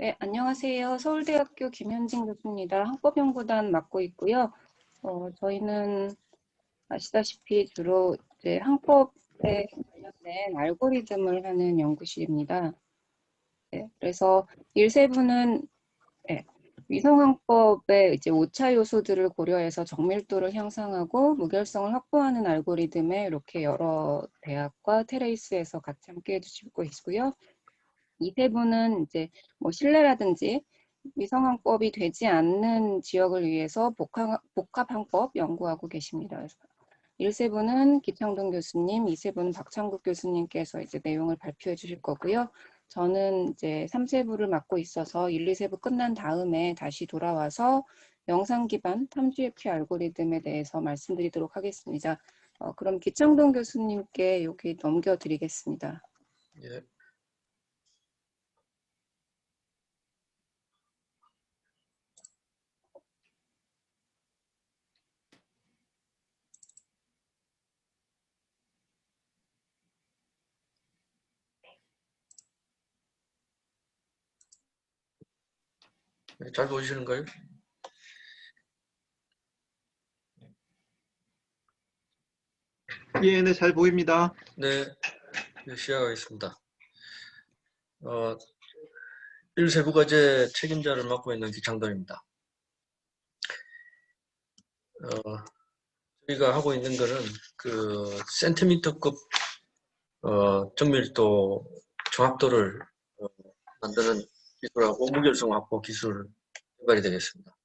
네, 안녕하세요. 서울대학교 김현진 교수입니다. 항법연구단 맡고 있고요. 저희는 아시다시피 주로 이제 항법에 관련된 알고리즘을 하는 연구실입니다. 네, 그래서 1세부는 위성항법의 이제 오차 요소들을 고려해서 정밀도를 향상하고 무결성을 확보하는 알고리즘에 이렇게 여러 대학과 테레이스에서 같이 함께 해주시고 있고요. 2세부는 이제 뭐 신뢰라든지 위성항법이 되지 않는 지역을 위해서 복합항법 연구하고 계십니다. 그래서 1세부는 기창동 교수님, 2세부는 박창국 교수님께서 이제 내용을 발표해 주실 거고요. 저는 이제 3세부를 맡고 있어서 1, 2세부 끝난 다음에 다시 돌아와서 영상 기반 탐지획취 알고리즘에 대해서 말씀드리도록 하겠습니다. 그럼 기창동 교수님께 여기 넘겨드리겠습니다. 예. 잘 보이시는가요? 예, 네, 잘 보입니다. 네, 시작하겠습니다. 1세부 과제 책임자를 맡고 있는 기창동입니다. 저희가 하고 있는 것은 그 센티미터급 정밀도 정확도를 만드는 기술하고 무결성 확보 기술 개발이 되겠습니다.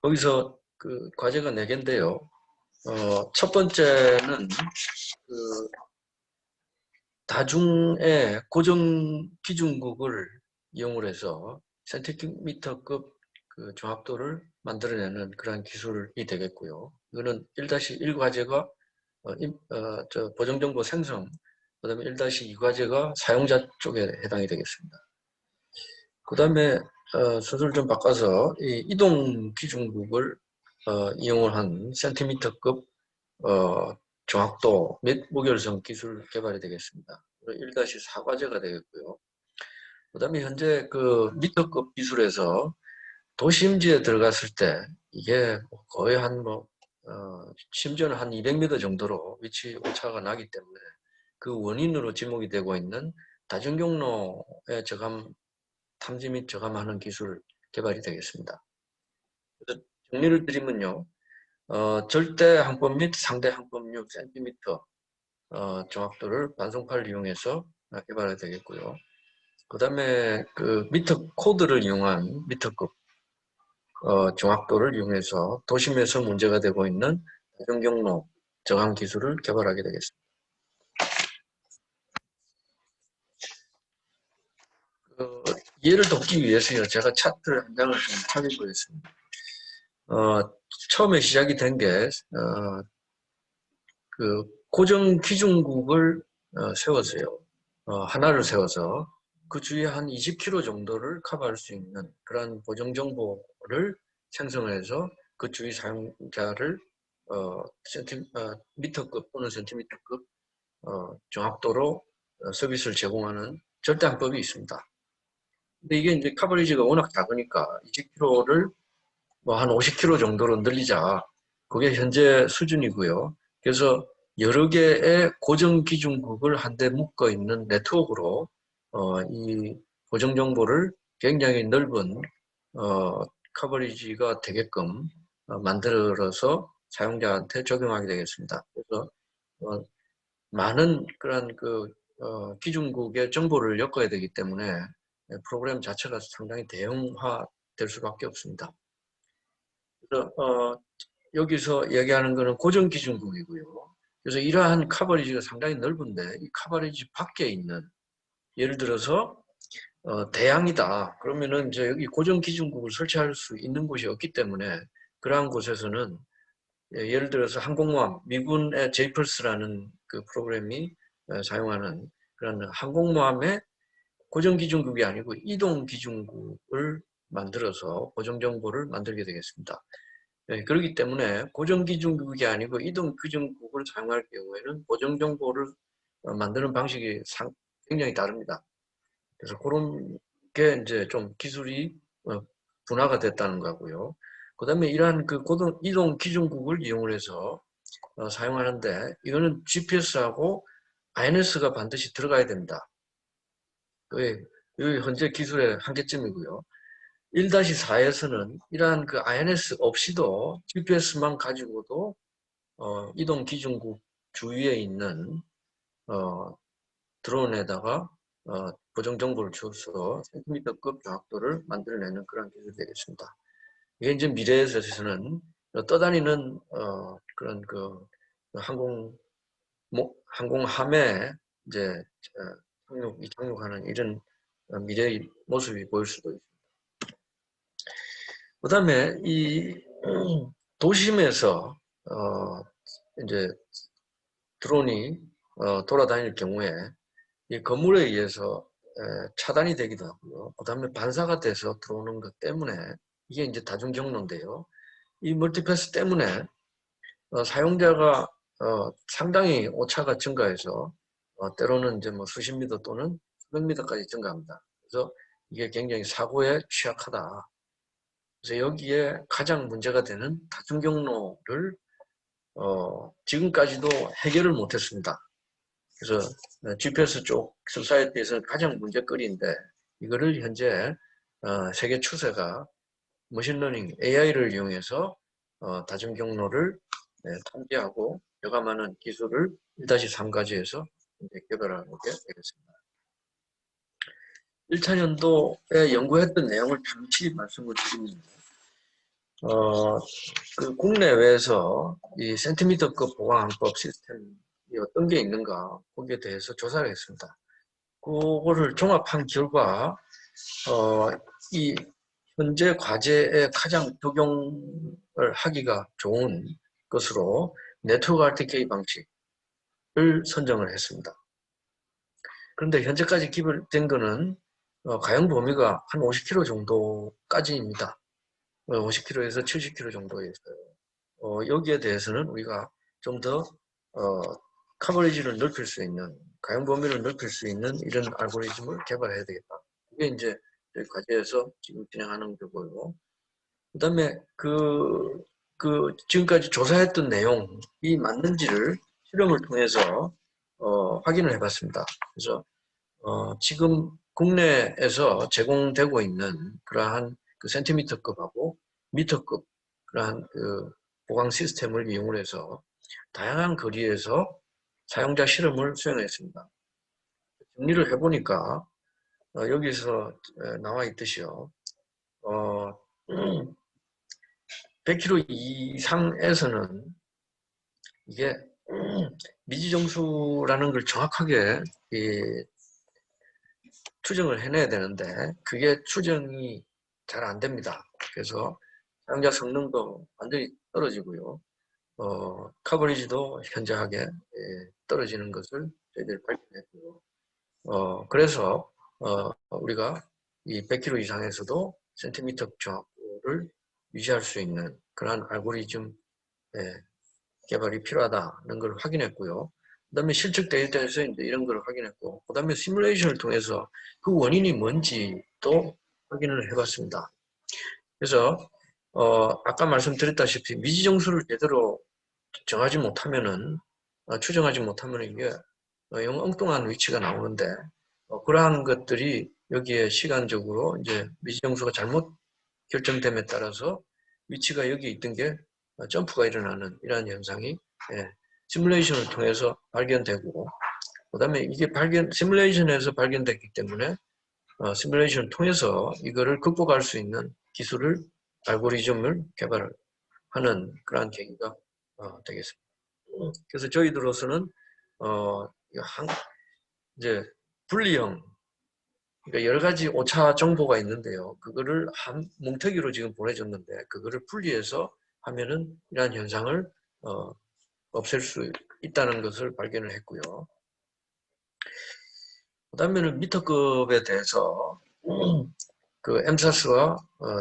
거기서 그 과제가 4개인데요. 첫 번째는 그 다중의 고정 기준국을 이용을 해서 센티미터급 그 정확도를 만들어내는 그런 기술이 되겠고요. 이거는 1-1 과제가 보정정보 생성, 그 다음에 1-2 과제가 사용자 쪽에 해당이 되겠습니다. 그 다음에 순서를 좀 바꿔서 이 이동 기준국을 이용을 한 센티미터급 정확도 및 무결성 기술 개발이 되겠습니다. 1-4 과제가 되겠고요. 그 다음에 현재 그 미터급 기술에서 도심지에 들어갔을 때 이게 거의 심지어는 한 200m 정도로 위치 오차가 나기 때문에 그 원인으로 지목이 되고 있는 다중경로의 탐지 및 저감하는 기술 개발이 되겠습니다. 그래서 정리를 드리면요. 절대 항법 및 상대 항법률 센티미터 정확도를 반송파를 이용해서 개발이 되겠고요. 그 다음에 그 미터 코드를 이용한 미터급 정확도를 이용해서 도심에서 문제가 되고 있는 다중경로 저감 기술을 개발하게 되겠습니다. 이해를 돕기 위해서요. 제가 차트를 한 장을 좀 찾아보겠습니다. 처음에 시작이 된 게 그 고정 기준국을 세웠어요. 하나를 세워서 그 주위에 한 20km 정도를 커버할 수 있는 그런 보정 정보를 생성해서 그 주위 사용자를 미터급 또는 센티미터급 정확도로 서비스를 제공하는 절대항법이 있습니다. 근데 이게 이제 커버리지가 워낙 작으니까 20km를 뭐 한 50km 정도로 늘리자. 그게 현재 수준이고요. 그래서 여러 개의 고정 기준국을 한데 묶어 있는 네트워크로 이 고정 정보를 굉장히 넓은 커버리지가 되게끔 만들어서 사용자한테 적용하게 되겠습니다. 그래서 많은 그런 기준국의 정보를 엮어야 되기 때문에 프로그램 자체가 상당히 대형화될 수밖에 없습니다. 그래서 여기서 얘기하는 것은 고정 기준국이고요. 그래서 이러한 커버리지가 상당히 넓은데 이 커버리지 밖에 있는 예를 들어서 대양이다. 그러면은 이제 여기 고정 기준국을 설치할 수 있는 곳이 없기 때문에 그러한 곳에서는 예를 들어서 항공모함, 미군의 제이펄스라는 그 프로그램이 사용하는 그런 항공모함의 고정 기준국이 아니고 이동 기준국을 만들어서 고정 정보를 만들게 되겠습니다. 네, 그렇기 때문에 고정기준국이 아니고 이동기준국을 사용할 경우에는 고정 정보를 만드는 방식이 굉장히 다릅니다. 그래서 그런 게 이제 좀 기술이 분화가 됐다는 거고요. 그 다음에 이러한 그 이동 기준국을 이용을 해서 사용하는데 이거는 GPS하고 INS가 반드시 들어가야 됩니다. 그게 현재 기술의 한계점이고요. 1-4에서는 이러한 그 INS 없이도 GPS만 가지고도 이동 기준국 주위에 있는 드론에다가 고정 정보를 줘서 센티미터급 정확도를 만들어내는 그런 기술이 되겠습니다. 이게 이제 미래에서는 떠다니는 그런 그 항공함에 이제 착륙하는 이런 미래의 모습이 보일 수도 있습니다. 그 다음에 이 도심에서 이제 드론이 돌아다닐 경우에 이 건물에 의해서 차단이 되기도 하고요. 그 다음에 반사가 돼서 들어오는 것 때문에 이게 이제 다중 경로인데요. 이 멀티패스 때문에 사용자가 상당히 오차가 증가해서 때로는 이제 뭐 수십 미터 또는 수백 미터까지 증가합니다. 그래서 이게 굉장히 사고에 취약하다. 그래서 여기에 가장 문제가 되는 다중 경로를 지금까지도 해결을 못했습니다. 그래서 GPS 쪽 소사이티에서는 가장 문제거리인데 이거를 현재 세계 추세가 머신러닝 AI를 이용해서 다중 경로를 탐지하고 여감하는 기술을 1-3까지해서 개발하게 되겠습니다. 1차 연도에 연구했던 내용을 잠시 말씀을 드리면 그 국내외에서 이 센티미터급 보강항법 시스템이 어떤 게 있는가 거기에 대해서 조사를 했습니다. 그거를 종합한 결과 이 현재 과제에 가장 적용을 하기가 좋은 것으로 네트워크 RTK 방식을 선정을 했습니다. 그런데 현재까지 기술된 거는 가용 범위가 한 50km 정도까지입니다. 50km에서 70km 정도에 있어요. 여기에 대해서는 우리가 좀 더 커버리지를 넓힐 수 있는, 가용 범위를 넓힐 수 있는 이런 알고리즘을 개발해야 되겠다. 이게 이제 저희 과제에서 지금 진행하는 거고요. 그 다음에 지금까지 조사했던 내용이 맞는지를 실험을 통해서 확인을 해봤습니다. 그래서 지금 국내에서 제공되고 있는 그러한 그 센티미터급하고 미터급 그러한 그 보강 시스템을 이용을 해서 다양한 거리에서 사용자 실험을 수행했습니다. 정리를 해보니까 여기서 나와 있듯이요. 100km 이상에서는 이게 미지정수라는 걸 정확하게 추정을 해내야 되는데 그게 추정이 잘 안 됩니다. 그래서 사용자 성능도 완전히 떨어지고요. 커버리지도 현저하게 떨어지는 것을 저희들이 발견했고요. 그래서 우리가 이 100km 이상에서도 센티미터 정확도를 유지할 수 있는 그러한 알고리즘 개발이 필요하다는 걸 확인했고요. 그 다음에 실측 데이터에서 이제 이런 걸 확인했고, 그 다음에 시뮬레이션을 통해서 그 원인이 뭔지도 확인을 해봤습니다. 그래서 아까 말씀드렸다시피 미지정수를 제대로 정하지 못하면은 추정하지 못하면 이게 영 엉뚱한 위치가 나오는데 그러한 것들이 여기에 시간적으로 이제 미지정수가 잘못 결정됨에 따라서 위치가 여기 있던 게 점프가 일어나는 이러한 현상이 시뮬레이션을 통해서 발견되고 그 다음에 이게 시뮬레이션에서 발견됐기 때문에 시뮬레이션을 통해서 이거를 극복할 수 있는 기술을 알고리즘을 개발하는 그러한 계기가 되겠습니다. 그래서 저희들로서는 이제 분리형 그러니까 여러 가지 오차 정보가 있는데요. 그거를 한 뭉태기로 지금 보내줬는데 그거를 분리해서 하면은 이러한 현상을 없앨 수 있다는 것을 발견을 했고요. 그 다음에는 미터급에 대해서 그 MSAS와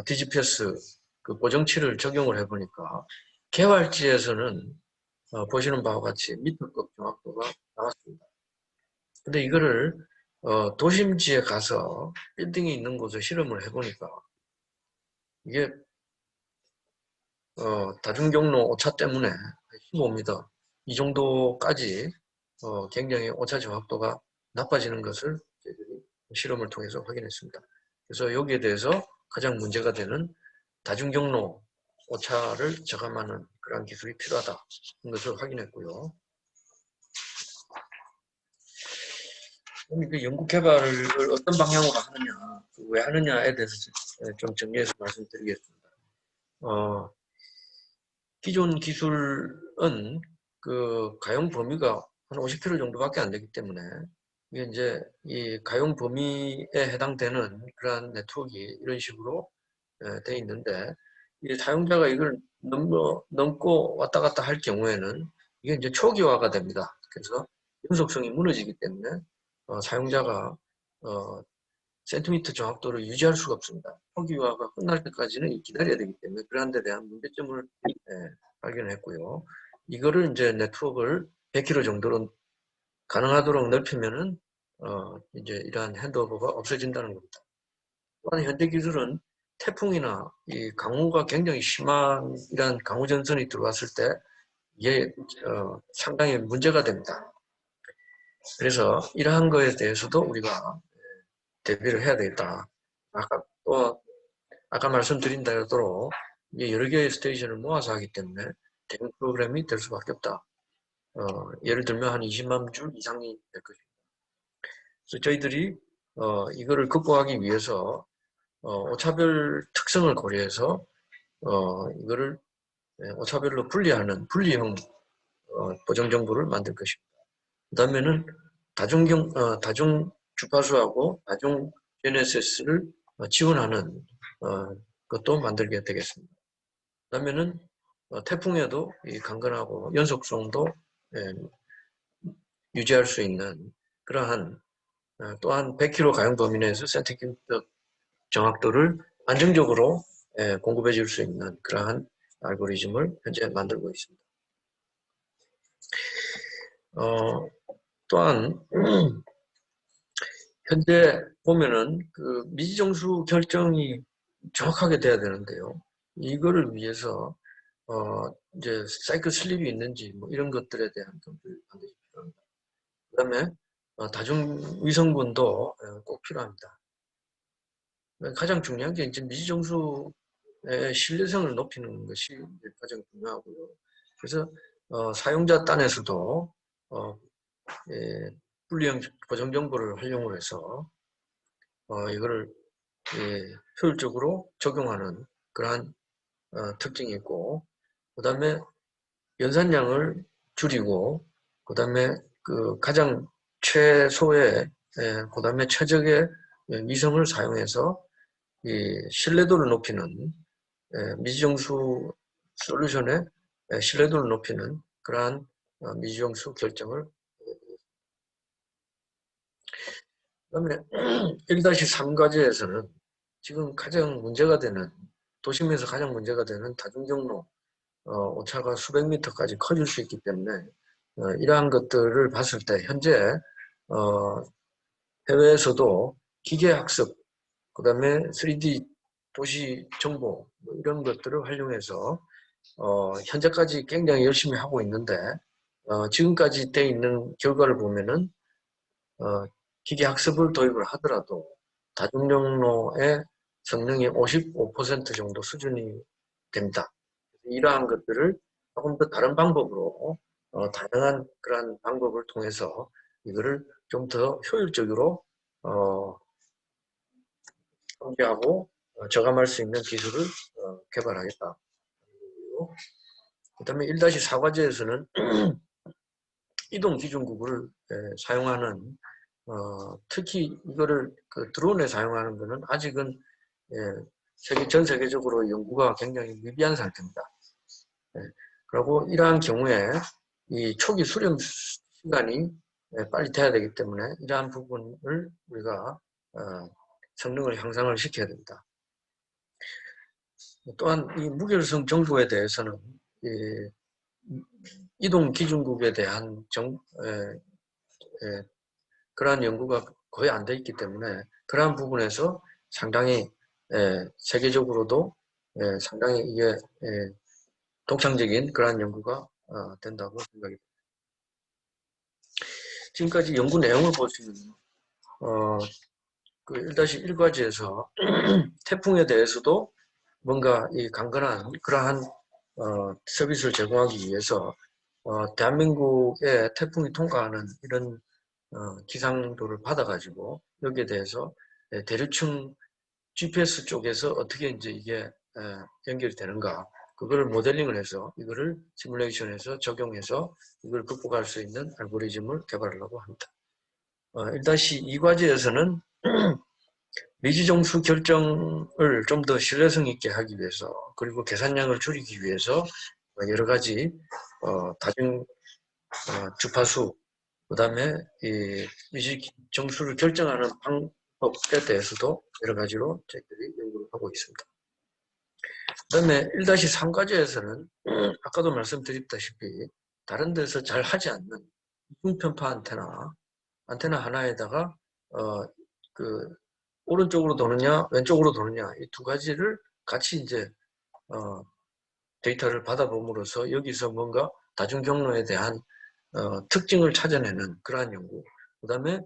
DGPS 그 보정치를 적용을 해보니까 개활지에서는 보시는 바와 같이 미터급 정확도가 나왔습니다. 근데 이거를 도심지에 가서 빌딩이 있는 곳에 실험을 해보니까 이게 다중경로 오차 때문에 15m 이 정도까지 굉장히 오차 정확도가 나빠지는 것을 저희들이 실험을 통해서 확인했습니다. 그래서 여기에 대해서 가장 문제가 되는 다중경로 오차를 저감하는 그런 기술이 필요하다는 것을 확인했고요. 그 연구 개발을 어떤 방향으로 하느냐, 왜 하느냐에 대해서 좀 정리해서 말씀드리겠습니다. 기존 기술은 그 가용 범위가 한 50km 정도밖에 안 되기 때문에 이게 이제 이 가용 범위에 해당되는 그러한 네트워크가 이런 식으로 돼 있는데 이 사용자가 이걸 넘고 왔다 갔다 할 경우에는 이게 이제 초기화가 됩니다. 그래서 연속성이 무너지기 때문에 사용자가 센티미터 정확도를 유지할 수가 없습니다. 초기화가 끝날 때까지는 기다려야 되기 때문에 그러한 데 대한 문제점을 발견했고요. 이거를 이제 네트워크를 100km 정도로 가능하도록 넓히면은 이제 이러한 핸드오버가 없어진다는 겁니다. 또한 현대 기술은 태풍이나 이 강우가 굉장히 심한 이런 강우 전선이 들어왔을 때 이게 상당히 문제가 됩니다. 그래서 이러한 거에 대해서도 우리가 대비를 해야 되겠다. 아까 말씀드린 대로 여러 개의 스테이션을 모아서 하기 때문에 대응 프로그램이 될 수밖에 없다. 예를 들면 한 20만 줄 이상이 될 것입니다. 그래서 저희들이 이거를 극복하기 위해서 오차별 특성을 고려해서 이거를 오차별로 분리하는 분리형 보정 정보를 만들 것입니다. 그 다음에는 다중 주파수하고 다중 GNSS를 지원하는 것도 만들게 되겠습니다. 그 다음에는 태풍에도 이 강건하고 연속성도 유지할 수 있는 그러한 또한 100km 가용 범위 내에서 센티미터 정확도를 안정적으로 공급해 줄 수 있는 그러한 알고리즘을 현재 만들고 있습니다. 또한 현재 보면은 그 미지정수 결정이 정확하게 돼야 되는데요. 이거를 위해서 이제 사이클 슬립이 있는지 뭐 이런 것들에 대한 점들이 반드시 필요합니다. 그 다음에 다중 위성군도 꼭 필요합니다. 가장 중요한 게 이제 미지정수의 신뢰성을 높이는 것이 가장 중요하고요. 그래서 사용자 단에서도 분리형 보정 정보를 활용을 해서 이거를 효율적으로 적용하는 그러한 특징이 있고, 그 다음에 연산량을 줄이고, 그 다음에 그 가장 최소의, 그 다음에 최적의 위성을 사용해서 이 신뢰도를 높이는 미지정수 솔루션의 신뢰도를 높이는 그러한 미지정수 결정을 그다음에 1-3 과제에서는 지금 가장 문제가 되는 도심에서 가장 문제가 되는 다중경로 오차가 수백 미터까지 커질 수 있기 때문에 이러한 것들을 봤을 때 현재 해외에서도 기계학습 그 다음에 3D 도시 정보 뭐 이런 것들을 활용해서 현재까지 굉장히 열심히 하고 있는데 지금까지 돼 있는 결과를 보면은 기계학습을 도입을 하더라도 다중경로의 성능이 55% 정도 수준이 됩니다. 이러한 것들을 조금 더 다른 방법으로 다양한 그러한 방법을 통해서 이거를 좀 더 효율적으로 통제하고 저감할 수 있는 기술을 개발하겠다. 그 다음에 1-4 과제에서는 이동 기준구를 사용하는 특히 이거를 그 드론에 사용하는 것은 아직은 전 세계적으로 연구가 굉장히 미비한 상태입니다. 그리고 이러한 경우에 이 초기 수렴 시간이 빨리 돼야 되기 때문에 이러한 부분을 우리가 성능을 향상을 시켜야 됩니다. 또한 이 무결성 정보에 대해서는 이 이동 기준국에 대한 그러한 연구가 거의 안 돼 있기 때문에 그러한 부분에서 상당히 세계적으로도 상당히 이게 독창적인 그러한 연구가 된다고 생각이 됩니다. 지금까지 연구 내용을 보시면 그 1-1과지에서 태풍에 대해서도 뭔가 이 강건한 그러한 서비스를 제공하기 위해서 대한민국에 태풍이 통과하는 이런 기상도를 받아가지고 여기에 대해서 대류층 GPS 쪽에서 어떻게 이제 이게 연결이 되는가 그거를 모델링을 해서 이거를 시뮬레이션해서 적용해서 이걸 극복할 수 있는 알고리즘을 개발하려고 합니다. 1-2과제에서는 미지정수 결정을 좀 더 신뢰성 있게 하기 위해서 그리고 계산량을 줄이기 위해서 여러 가지 다중 주파수 그 다음에 이 미지정수를 결정하는 방법에 대해서도 여러 가지로 저희들이 연구를 하고 있습니다. 그 다음에 1-3과제에서는 아까도 말씀드렸다시피 다른 데서 잘 하지 않는 이중편파 안테나 하나에다가 그 오른쪽으로 도느냐 왼쪽으로 도느냐 이 두 가지를 같이 이제 데이터를 받아봄으로써 여기서 뭔가 다중 경로에 대한 특징을 찾아내는 그러한 연구. 그 다음에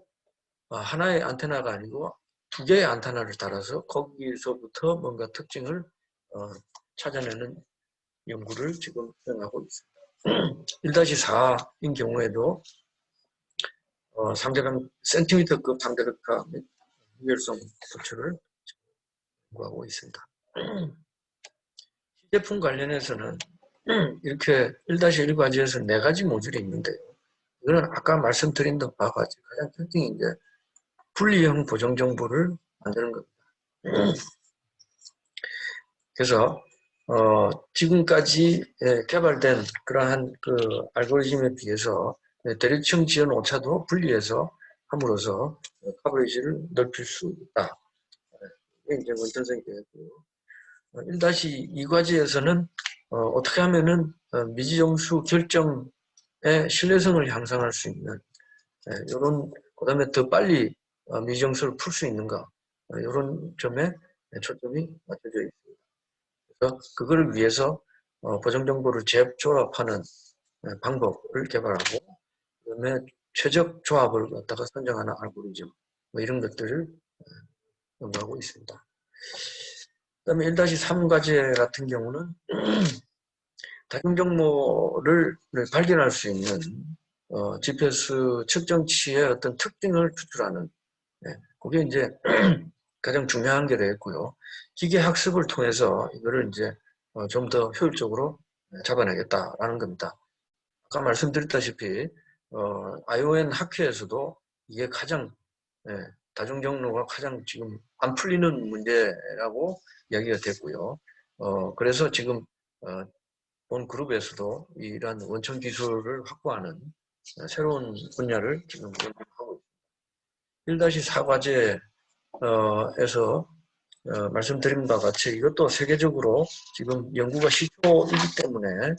하나의 안테나가 아니고 두 개의 안테나를 달아서 거기서부터 뭔가 특징을 찾아내는 연구를 지금 진행하고 있습니다. 1-4인 경우에도 상대방 센티미터급 상대극화 및 무결성 도출을 연구하고 있습니다. 시제품 관련해서는 이렇게 1-1과제에서 4가지 모듈이 있는데요. 이거는 아까 말씀드린 바와 같이 가장 특징이 이제 분리형 보정 정보를 만드는 겁니다. 그래서 지금까지 개발된 그러한 그 알고리즘에 비해서 대류층 지연 오차도 분리해서 함으로써 커버리지를 넓힐 수 있다. 이게 이제 원천성이 되었고요. 1-2과제에서는 어떻게 하면은 미지정수 결정의 신뢰성을 향상할 수 있는 이런 그다음에 더 빨리 미지정수를 풀 수 있는가 이런 점에 초점이 맞춰져 있습니다. 그래서 그걸 위해서 보정 정보를 재조합하는 방법을 개발하고 그다음에 최적 조합을 갖다가 선정하는 알고리즘 뭐 이런 것들을 연구하고 있습니다. 그다음에 1-3과제 같은 경우는 다중 경로를 발견할 수 있는 GPS 측정치의 어떤 특징을 추출하는 그게 이제 가장 중요한 게 되겠고요. 기계 학습을 통해서 이거를 이제 좀 더 효율적으로 잡아내겠다라는 겁니다. 아까 말씀드렸다시피 ION 학회에서도 이게 가장 다중 경로가 가장 지금 안 풀리는 문제라고 이야기가 됐고요. 그래서 지금 본 그룹에서도 이러한 원천 기술을 확보하는 새로운 분야를 지금 연구하고 있습니다. 1-4과제에서 말씀드린 바와 같이 이것도 세계적으로 지금 연구가 시초이기 때문에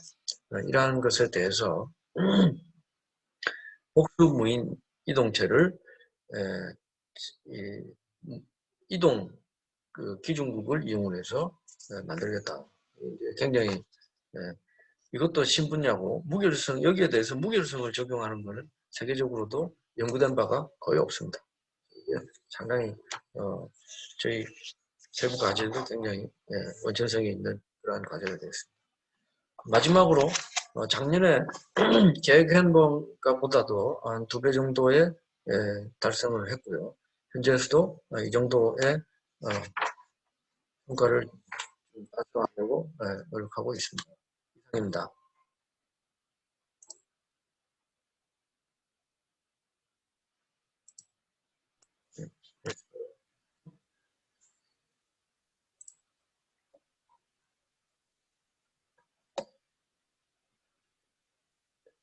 이러한 것에 대해서 복수무인 이동체를 이동 그 기준국을 이용해서 만들겠다. 굉장히 이것도 신분야고 무결성 여기에 대해서 무결성을 적용하는 것은 세계적으로도 연구된 바가 거의 없습니다. 상당히 저희 세부 과제도 굉장히 원천성이 있는 그러한 과제가 되겠습니다. 마지막으로 작년에 계획한 것보다도 한 2배 정도의 달성을 했고요. 현재에서도 이 정도의 성과를 달성하려고 노력하고 있습니다. 이상입니다.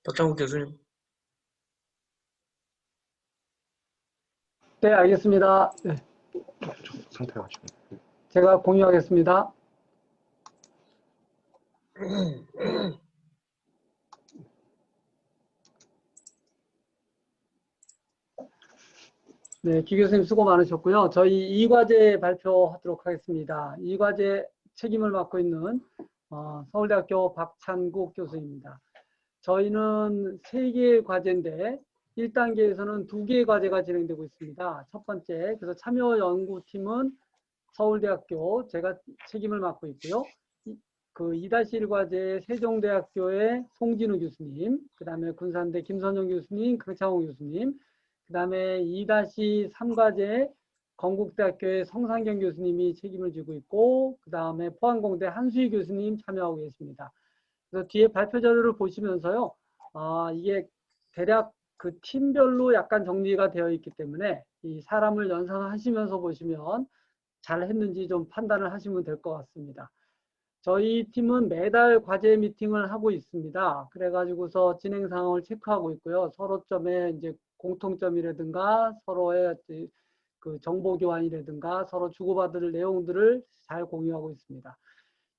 박장국 교수님. 네, 알겠습니다. 네. 상태가 지금. 제가 공유하겠습니다. 네, 김 교수님 수고 많으셨고요. 저희 이 과제 발표하도록 하겠습니다. 이 과제 책임을 맡고 있는 서울대학교 박찬국 교수입니다. 저희는 3개의 과제인데 1단계에서는 2개의 과제가 진행되고 있습니다. 첫 번째, 그래서 참여 연구팀은 서울대학교, 제가 책임을 맡고 있고요. 그 2-1 과제 세종대학교의 송진우 교수님, 그 다음에 군산대 김선영 교수님, 강창호 교수님, 그 다음에 2-3 과제 건국대학교의 성상경 교수님이 책임을 지고 있고, 그 다음에 포항공대 한수희 교수님 참여하고 계십니다. 그래서 뒤에 발표 자료를 보시면서요, 이게 대략 그 팀별로 약간 정리가 되어 있기 때문에 이 사람을 연상하시면서 보시면 잘 했는지 좀 판단을 하시면 될 것 같습니다. 저희 팀은 매달 과제 미팅을 하고 있습니다. 그래가지고서 진행 상황을 체크하고 있고요. 서로점의 이제 공통점이라든가 서로의 그 정보 교환이라든가 서로 주고받을 내용들을 잘 공유하고 있습니다.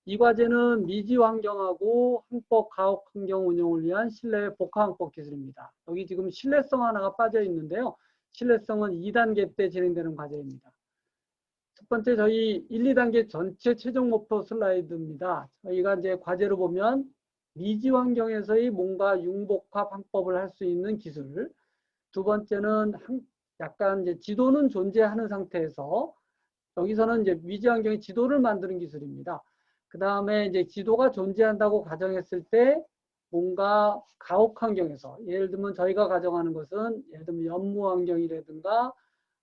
이 과제는 미지 환경하고 항법 가옥 환경 운영을 위한 실내 복합 항법 기술입니다. 여기 지금 신뢰성 하나가 빠져 있는데요. 신뢰성은 2단계 때 진행되는 과제입니다. 첫 번째 저희 1, 2단계 전체 최종 목표 슬라이드입니다. 저희가 이제 과제로 보면 미지 환경에서의 뭔가 융복합 항법을 할 수 있는 기술. 두 번째는 약간 이제 지도는 존재하는 상태에서 여기서는 이제 미지 환경의 지도를 만드는 기술입니다. 그 다음에 이제 지도가 존재한다고 가정했을 때 뭔가 가옥 환경에서 예를 들면 저희가 가정하는 것은 예를 들면 연무 환경이라든가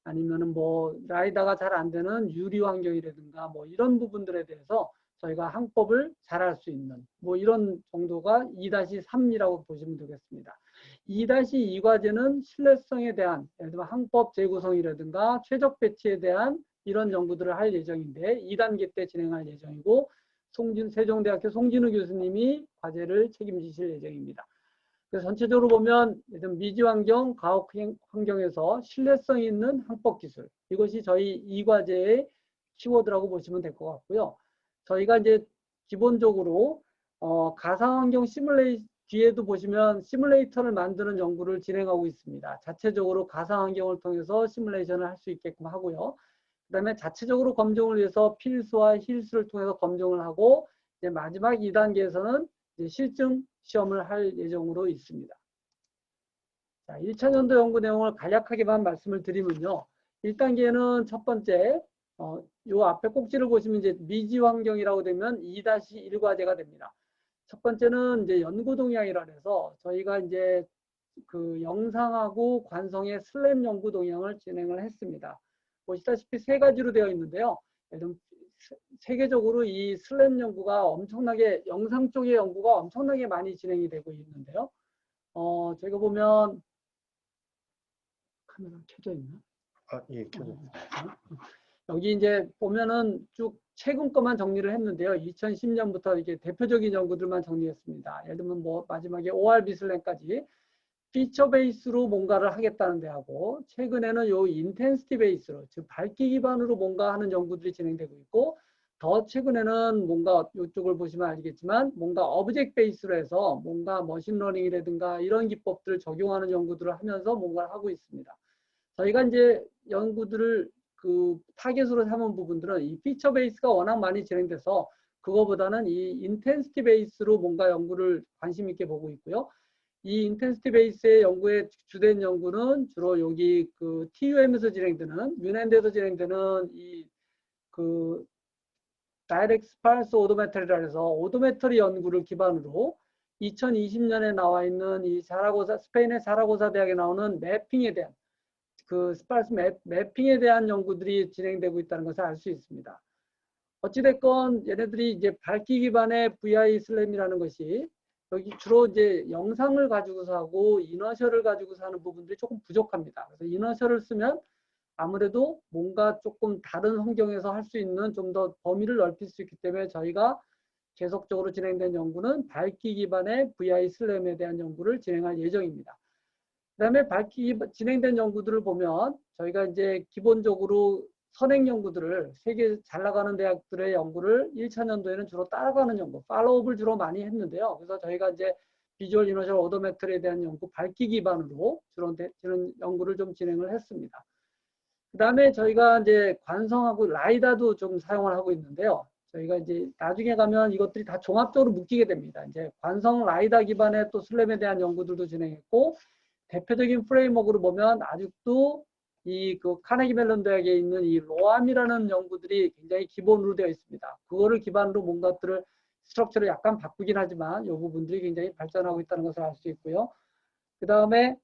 아니면은 뭐 라이다가 잘 안 되는 유리 환경이라든가 뭐 이런 부분들에 대해서 저희가 항법을 잘 할 수 있는 뭐 이런 정도가 2-3이라고 보시면 되겠습니다. 2-2 과제는 신뢰성에 대한 예를 들면 항법 재구성이라든가 최적 배치에 대한 이런 연구들을 할 예정인데 2단계 때 진행할 예정이고 세종대학교 송진우 교수님이 과제를 책임지실 예정입니다. 그래서 전체적으로 보면 미지 환경, 가옥 환경에서 신뢰성 있는 항법 기술 이것이 저희 이 과제의 키워드라고 보시면 될 것 같고요. 저희가 이제 기본적으로 가상환경 뒤에도 보시면 시뮬레이터를 만드는 연구를 진행하고 있습니다. 자체적으로 가상환경을 통해서 시뮬레이션을 할 수 있게끔 하고요. 그 다음에 자체적으로 검증을 위해서 필수와 힐수를 통해서 검증을 하고 이제 마지막 2단계에서는 이제 실증 시험을 할 예정으로 있습니다. 자, 1차년도 연구 내용을 간략하게만 말씀을 드리면요. 1단계는 첫 번째, 요 앞에 꼭지를 보시면 이제 미지 환경이라고 되면 2-1 과제가 됩니다. 첫 번째는 이제 연구 동향이라 해서 저희가 이제 그 영상하고 관성의 슬램 연구 동향을 진행을 했습니다. 보시다시피 3가지로 되어 있는데요. 세계적으로 이 슬램 연구가 엄청나게 영상 쪽의 연구가 엄청나게 많이 진행이 되고 있는데요. 저희가 보면 카메라 켜져 있나? 예, 켜져 있습니다. 여기 이제 보면은 쭉 최근 것만 정리를 했는데요. 2010년부터 이게 대표적인 연구들만 정리했습니다. 예를 들면 뭐 마지막에 ORB 슬램까지 피처 베이스로 뭔가를 하겠다는 데하고 최근에는 요 인텐시티 베이스로 즉 밝기 기반으로 뭔가 하는 연구들이 진행되고 있고 더 최근에는 뭔가 이쪽을 보시면 알겠지만 뭔가 오브젝트 베이스로 해서 뭔가 머신러닝이라든가 이런 기법들을 적용하는 연구들을 하면서 뭔가를 하고 있습니다. 저희가 이제 연구들을 그 타겟으로 삼은 부분들은 이 피처 베이스가 워낙 많이 진행돼서 그거보다는 이 인텐시티 베이스로 뭔가 연구를 관심 있게 보고 있고요. 이 인텐시티 베이스의 연구의 주된 연구는 주로 여기 그 TUM에서 진행되는 뮌헨대에서 진행되는 이 그 다이렉트 스파르스 오도메트리라 해서 오도메트리 연구를 기반으로 2020년에 나와 있는 이 스페인의 자라고사 대학에 나오는 매핑에 대한 그 스파르스 매핑에 대한 연구들이 진행되고 있다는 것을 알 수 있습니다. 어찌됐건 얘네들이 이제 밝기 기반의 VI 슬램이라는 것이 여기 주로 이제 영상을 가지고서 하고 이너셜을 가지고서 하는 부분들이 조금 부족합니다. 그래서 이너셜을 쓰면 아무래도 뭔가 조금 다른 환경에서 할 수 있는 좀 더 범위를 넓힐 수 있기 때문에 저희가 계속적으로 진행된 연구는 밝기 기반의 VI 슬램에 대한 연구를 진행할 예정입니다. 그 다음에 진행된 연구들을 보면 저희가 이제 기본적으로 선행 연구들을 세계 잘 나가는 대학들의 연구를 1차 년도에는 주로 따라가는 연구, 팔로우업을 주로 많이 했는데요. 그래서 저희가 이제 비주얼 이노셜 오도메트리에 대한 연구, 밝기 기반으로 주로 되는 연구를 좀 진행을 했습니다. 그 다음에 저희가 이제 관성하고 라이다도 좀 사용을 하고 있는데요. 저희가 이제 나중에 가면 이것들이 다 종합적으로 묶이게 됩니다. 이제 관성 라이다 기반의 또 슬램에 대한 연구들도 진행했고, 대표적인 프레임워크로 보면 아직도 이 그 카네기 멜론 대학에 있는 이 로암이라는 연구들이 굉장히 기본으로 되어 있습니다. 그거를 기반으로 뭔가들을 스트럭처를 약간 바꾸긴 하지만 이 부분들이 굉장히 발전하고 있다는 것을 알 수 있고요. 그 다음에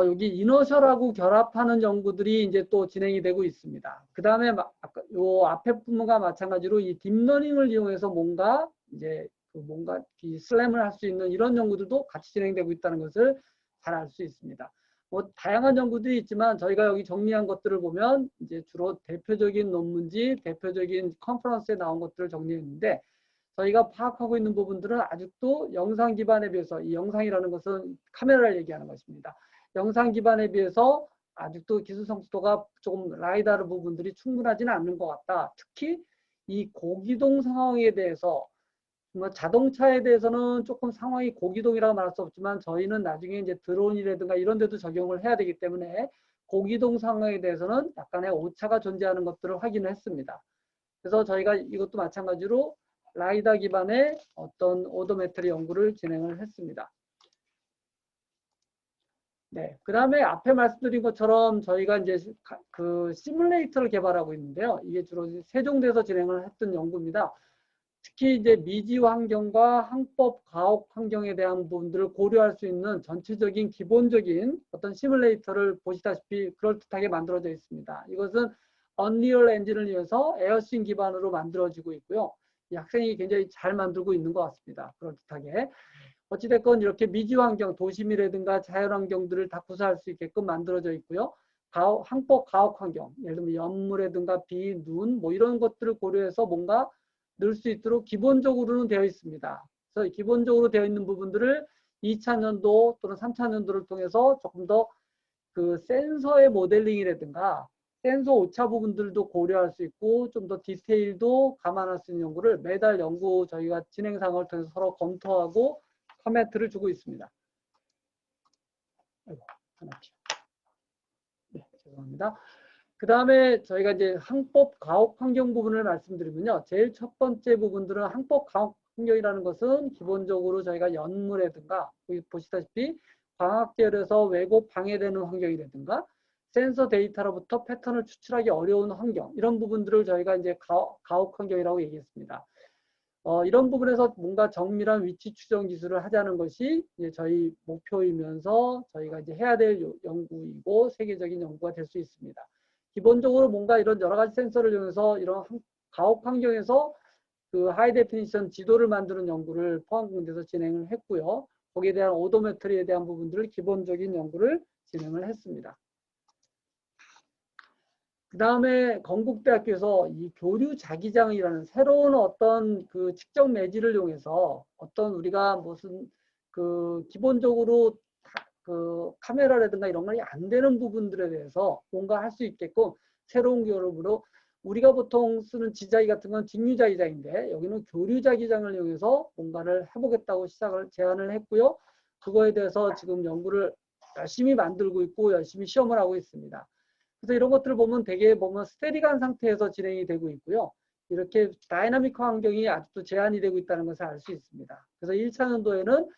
여기 이너셜하고 결합하는 연구들이 이제 또 진행이 되고 있습니다. 그 다음에 아까 요 앞에 부분과 마찬가지로 이 딥러닝을 이용해서 뭔가 이제 뭔가 이 슬램을 할 수 있는 이런 연구들도 같이 진행되고 있다는 것을 잘 알 수 있습니다. 뭐 다양한 연구들이 있지만 저희가 여기 정리한 것들을 보면 이제 주로 대표적인 논문지, 대표적인 컨퍼런스에 나온 것들을 정리했는데 저희가 파악하고 있는 부분들은 아직도 영상 기반에 비해서 이 영상이라는 것은 카메라를 얘기하는 것입니다. 영상 기반에 비해서 아직도 기술 성숙도가 조금 라이다르 부분들이 충분하지는 않는 것 같다. 특히 이 고기동 상황에 대해서 자동차에 대해서는 조금 상황이 고기동이라고 말할 수 없지만 저희는 나중에 이제 드론이라든가 이런 데도 적용을 해야 되기 때문에 고기동 상황에 대해서는 약간의 오차가 존재하는 것들을 확인을 했습니다. 그래서 저희가 이것도 마찬가지로 라이다 기반의 어떤 오도메트리 연구를 진행을 했습니다. 네, 그 다음에 앞에 말씀드린 것처럼 저희가 이제 그 시뮬레이터를 개발하고 있는데요. 이게 주로 세종대에서 진행을 했던 연구입니다. 특히 이제 미지 환경과 항법 가혹 환경에 대한 부분들을 고려할 수 있는 전체적인 기본적인 어떤 시뮬레이터를 보시다시피 그럴듯하게 만들어져 있습니다. 이것은 언리얼 엔진을 이용해서 에어씬 기반으로 만들어지고 있고요. 이 학생이 굉장히 잘 만들고 있는 것 같습니다. 그럴듯하게. 어찌됐건 이렇게 미지 환경, 도심이라든가 자연환경들을 다 구사할 수 있게끔 만들어져 있고요. 항법 가혹 환경, 예를 들면 연물이라든가 비, 눈, 뭐 이런 것들을 고려해서 뭔가 넣을 수 있도록 기본적으로는 되어 있습니다. 그래서 기본적으로 되어 있는 부분들을 2차 년도 또는 3차 년도를 통해서 조금 더 그 센서의 모델링이라든가 센서 오차 부분들도 고려할 수 있고 좀 더 디테일도 감안할 수 있는 연구를 매달 연구 저희가 진행 상황을 통해서 서로 검토하고 코멘트를 주고 있습니다. 아이고, 하나씩. 네, 죄송합니다. 그 다음에 저희가 이제 항법 가혹 환경 부분을 말씀드리면요. 제일 첫 번째 부분들은 항법 가혹 환경이라는 것은 기본적으로 저희가 연물이라든가 보시다시피 광학계열에서 왜곡 방해되는 환경이라든가 센서 데이터로부터 패턴을 추출하기 어려운 환경 이런 부분들을 저희가 이제 가혹 환경이라고 얘기했습니다. 이런 부분에서 뭔가 정밀한 위치 추정 기술을 하자는 것이 이제 저희 목표이면서 저희가 이제 해야 될 연구이고 세계적인 연구가 될 수 있습니다. 기본적으로 뭔가 이런 여러 가지 센서를 이용해서 이런 가혹 환경에서 그 하이 데피니션 지도를 만드는 연구를 포항공대에서 진행을 했고요. 거기에 대한 오도메트리에 대한 부분들을 기본적인 연구를 진행을 했습니다. 그 다음에 건국대학교에서 이 교류 자기장이라는 새로운 어떤 그 측정 매질을 이용해서 어떤 우리가 무슨 그 기본적으로 그 카메라라든가 이런 건 안 되는 부분들에 대해서 뭔가 할 수 있게끔 새로운 교류로 우리가 보통 쓰는 지자기 같은 건 직류 자기장인데 여기는 교류 자기장을 이용해서 뭔가를 해보겠다고 제안을 했고요. 그거에 대해서 지금 연구를 열심히 만들고 있고 열심히 시험을 하고 있습니다. 그래서 이런 것들을 보면 되게 보면 스테디한 상태에서 진행이 되고 있고요. 이렇게 다이나믹 환경이 아직도 제한이 되고 있다는 것을 알 수 있습니다. 그래서 1차 년도에는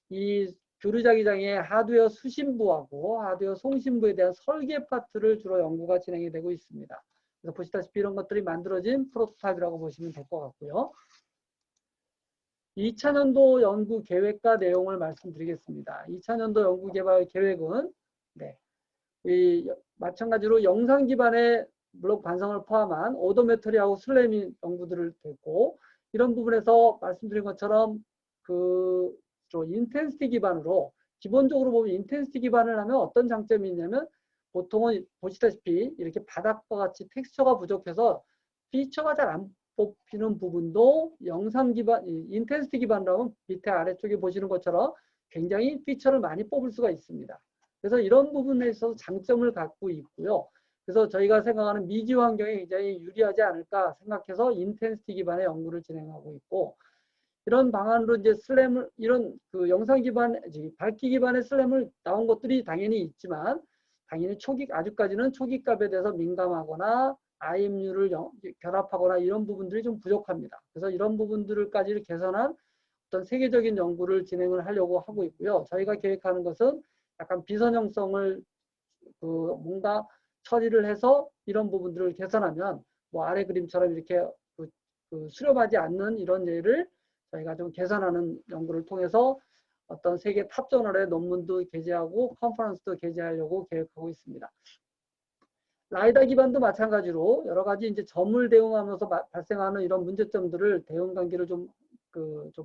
이 교류자기장의 하드웨어 수신부하고 하드웨어 송신부에 대한 설계 파트를 주로 연구가 진행이 되고 있습니다. 그래서 보시다시피 이런 것들이 만들어진 프로토타입이라고 보시면 될 것 같고요. 2차 년도 연구 계획과 내용을 말씀드리겠습니다. 2차 년도 연구 개발 계획은 마찬가지로 영상 기반의 물론 관성을 포함한 오도메트리하고 슬램이 연구들을 됐고 이런 부분에서 말씀드린 것처럼 그 인텐시티 기반으로 기본적으로 보면 인텐시티 기반을 하면 어떤 장점이 있냐면 보통은 보시다시피 이렇게 바닥과 같이 텍스처가 부족해서 피처가 잘 안 뽑히는 부분도 영상 기반, 인텐시티 기반으로 하면 밑에 아래쪽에 보시는 것처럼 굉장히 피처를 많이 뽑을 수가 있습니다. 그래서 이런 부분에 있어서 장점을 갖고 있고요. 그래서 저희가 생각하는 미지 환경이 굉장히 유리하지 않을까 생각해서 인텐시티 기반의 연구를 진행하고 있고, 이런 방안으로 이제 슬램을, 이런 그 영상 기반, 밝기 기반의 슬램을 나온 것들이 당연히 있지만, 당연히 아직까지는 초기값에 대해서 민감하거나 IMU를 결합하거나 이런 부분들이 좀 부족합니다. 그래서 이런 부분들까지 개선한 어떤 세계적인 연구를 진행을 하려고 하고 있고요. 저희가 계획하는 것은 약간 비선형성을 뭔가 처리를 해서 이런 부분들을 개선하면 뭐 아래 그림처럼 이렇게 수렴하지 않는 이런 예를 저희가 좀 개선하는 연구를 통해서 어떤 세계 탑 저널의 논문도 게재하고 컨퍼런스도 게재하려고 계획하고 있습니다. 라이다 기반도 마찬가지로 여러 가지 이제 점을 대응하면서 발생하는 이런 문제점들을 대응 관계를 좀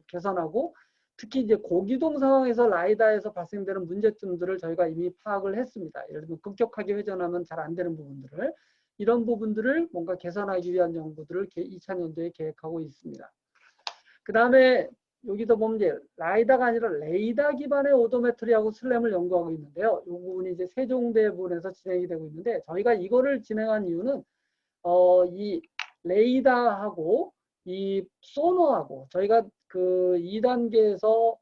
개선하고, 특히 이제 고기동 상황에서 라이다에서 발생되는 문제점들을 저희가 이미 파악을 했습니다. 예를 들면 급격하게 회전하면 잘 안 되는 부분들을, 이런 부분들을 뭔가 개선하기 위한 연구들을 2000년도에 계획하고 있습니다. 그 다음에 여기도 보면 이제 라이다가 아니라 레이다 기반의 오도메트리하고 슬램을 연구하고 있는데요. 이 부분이 이제 세종대본에서 진행이 되고 있는데, 저희가 이거를 진행한 이유는 이 레이다하고 이 소노하고 저희가 그 2단계에서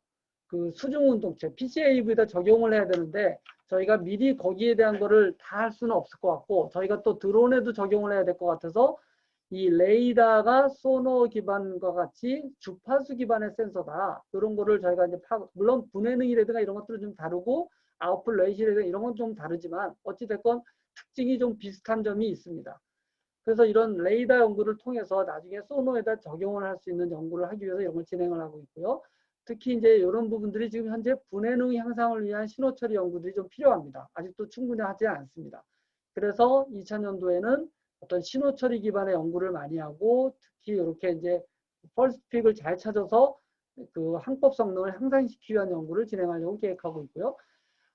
그 수중운동체 PCAV에다 적용을 해야 되는데, 저희가 미리 거기에 대한 거를 다 할 수는 없을 것 같고, 저희가 또 드론에도 적용을 해야 될 것 같아서 이 레이다가 소노 기반과 같이 주파수 기반의 센서다, 이런 거를 저희가 이제 물론 분해능이라든가 이런 것들은 좀 다르고 아웃풋 레이시라든가 이런 건 좀 다르지만 어찌됐건 특징이 좀 비슷한 점이 있습니다. 그래서 이런 레이더 연구를 통해서 나중에 소노에다 적용을 할 수 있는 연구를 하기 위해서 이런 걸 진행을 하고 있고요. 특히 이제 이런 부분들이 지금 현재 분해능 향상을 위한 신호 처리 연구들이 좀 필요합니다. 아직도 충분히 하지 않습니다. 그래서 2000년도에는 어떤 신호 처리 기반의 연구를 많이 하고, 특히 이렇게 이제 펄스 픽을 잘 찾아서 그 항법 성능을 향상시키기 위한 연구를 진행하려고 계획하고 있고요.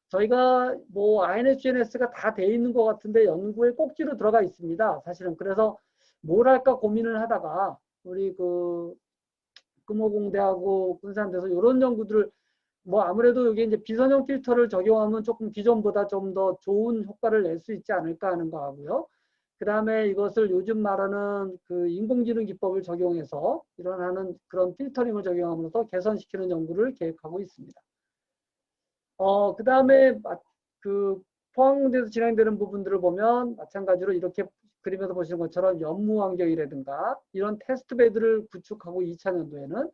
저희가 뭐 INSGNS가 다 돼 있는 것 같은데 연구에 꼭지로 들어가 있습니다. 사실은. 그래서 뭘 할까 고민을 하다가 우리 그 금호공대하고 군산대에서 이런 연구들을 뭐 아무래도 여기 이제 비선형 필터를 적용하면 조금 기존보다 좀 더 좋은 효과를 낼 수 있지 않을까 하는 거 하고요. 그 다음에 이것을 요즘 말하는 그 인공지능 기법을 적용해서 일어나는 그런 필터링을 적용하면서 개선시키는 연구를 계획하고 있습니다. 그 다음에 그 포항대에서 진행되는 부분들을 보면 마찬가지로 이렇게 그림에서 보시는 것처럼 연무 환경이라든가 이런 테스트 베드를 구축하고 2000년도에는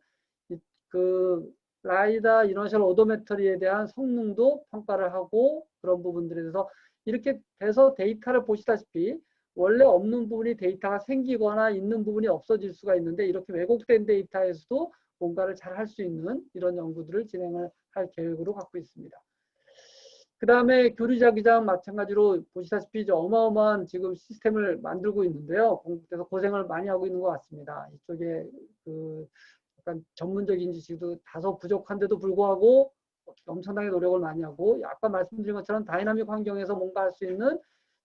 그 라이다 이너셜 오도메트리에 대한 성능도 평가를 하고, 그런 부분들에 대해서 이렇게 돼서 데이터를 보시다시피 원래 없는 부분이 데이터가 생기거나 있는 부분이 없어질 수가 있는데, 이렇게 왜곡된 데이터에서도 뭔가를 잘 할 수 있는 이런 연구들을 진행을 할 계획으로 갖고 있습니다. 그 다음에 교류자기장 마찬가지로 보시다시피 이제 어마어마한 지금 시스템을 만들고 있는데요. 공국에서 고생을 많이 하고 있는 것 같습니다. 이쪽에 그 약간 전문적인 지식도 다소 부족한데도 불구하고 엄청나게 노력을 많이 하고, 아까 말씀드린 것처럼 다이나믹 환경에서 뭔가 할 수 있는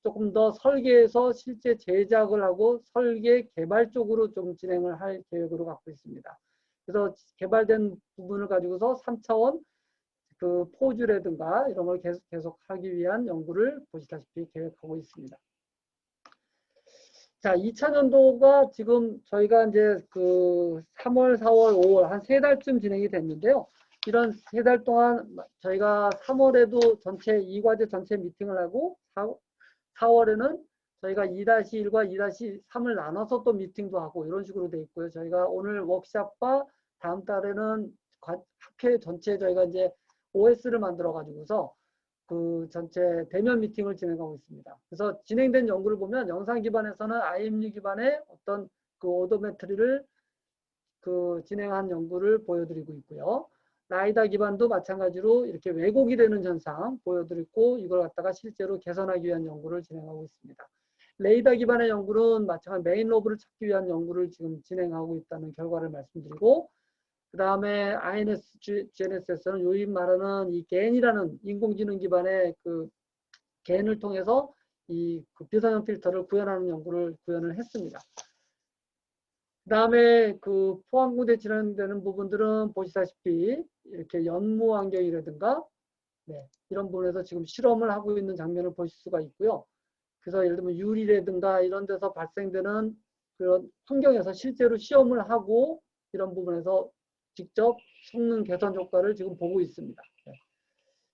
조금 더 설계에서 실제 제작을 하고 설계 개발 쪽으로 좀 진행을 할 계획으로 갖고 있습니다. 그래서 개발된 부분을 가지고서 3차원 그 포즈라든가 이런 걸 계속 하기 위한 연구를 보시다시피 계획하고 있습니다. 자, 2000년도가 지금 저희가 이제 그 3월, 4월, 5월 한 3달쯤 진행이 됐는데요. 이런 3달 동안 저희가 3월에도 전체 2과제 전체 미팅을 하고 4월에는 저희가 2-1과 2-3을 나눠서 또 미팅도 하고 이런 식으로 돼 있고요. 저희가 오늘 워크샵과 다음 달에는 학회 전체 저희가 이제 OS를 만들어 가지고서 그 전체 대면 미팅을 진행하고 있습니다. 그래서 진행된 연구를 보면 영상 기반에서는 IMU 기반의 어떤 그 오도메트리를 그 진행한 연구를 보여드리고 있고요. 라이다 기반도 마찬가지로 이렇게 왜곡이 되는 현상 보여드리고, 이걸 갖다가 실제로 개선하기 위한 연구를 진행하고 있습니다. 레이더 기반의 연구는 마찬가지로 메인 로브를 찾기 위한 연구를 지금 진행하고 있다는 결과를 말씀드리고, 그 다음에 INSGNS에서는 요즘 말하는 이 겐이라는 인공지능 기반의 그 겐을 통해서 이 비선형 필터를 구현하는 연구를 구현을 했습니다. 그 다음에 그 포항공대 진행되는 부분들은 보시다시피 이렇게 연무 환경이라든가 이런 부분에서 지금 실험을 하고 있는 장면을 보실 수가 있고요. 그래서 예를 들면 유리라든가 이런 데서 발생되는 그런 환경에서 실제로 시험을 하고 이런 부분에서 직접 성능 개선 효과를 지금 보고 있습니다.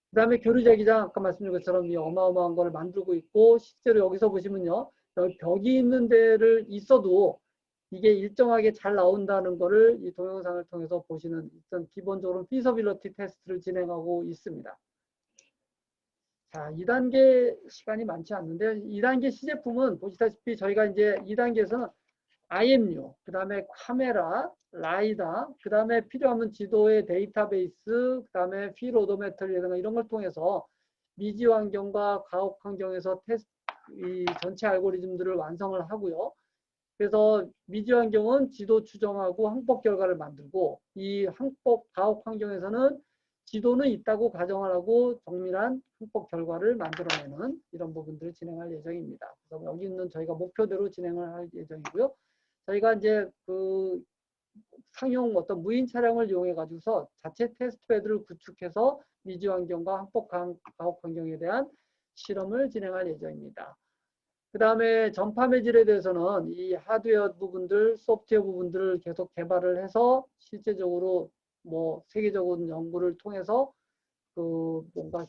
그 다음에 교류자기장 아까 말씀드린 것처럼 이 어마어마한 걸 만들고 있고 실제로 여기서 보시면요. 여기 벽이 있는 데를 있어도 이게 일정하게 잘 나온다는 거를 이 동영상을 통해서 보시는 일단 기본적으로 피서빌리티 테스트를 진행하고 있습니다. 자, 2단계 시간이 많지 않는데 2단계 시제품은 보시다시피 저희가 이제 2단계에서는 IMU, 그 다음에 카메라, 라이다, 그 다음에 필요하면 지도의 데이터베이스, 그 다음에 필 오도메트리라든가 이런 걸 통해서 미지 환경과 가옥 환경에서 테스트, 이 전체 알고리즘들을 완성을 하고요. 그래서 미지 환경은 지도 추정하고 항법 결과를 만들고 이 항법 가옥 환경에서는 지도는 있다고 가정을 하고 정밀한 항법 결과를 만들어내는 이런 부분들을 진행할 예정입니다. 그래서 여기 있는 저희가 목표대로 진행을 할 예정이고요. 저희가 이제 그 상용 어떤 무인 차량을 이용해 가지고서 자체 테스트 베드를 구축해서 미지 환경과 항법 가옥 환경에 대한 실험을 진행할 예정입니다. 그 다음에 전파 매질에 대해서는 이 하드웨어 부분들, 소프트웨어 부분들을 계속 개발을 해서 실제적으로 뭐 세계적인 연구를 통해서 그 뭔가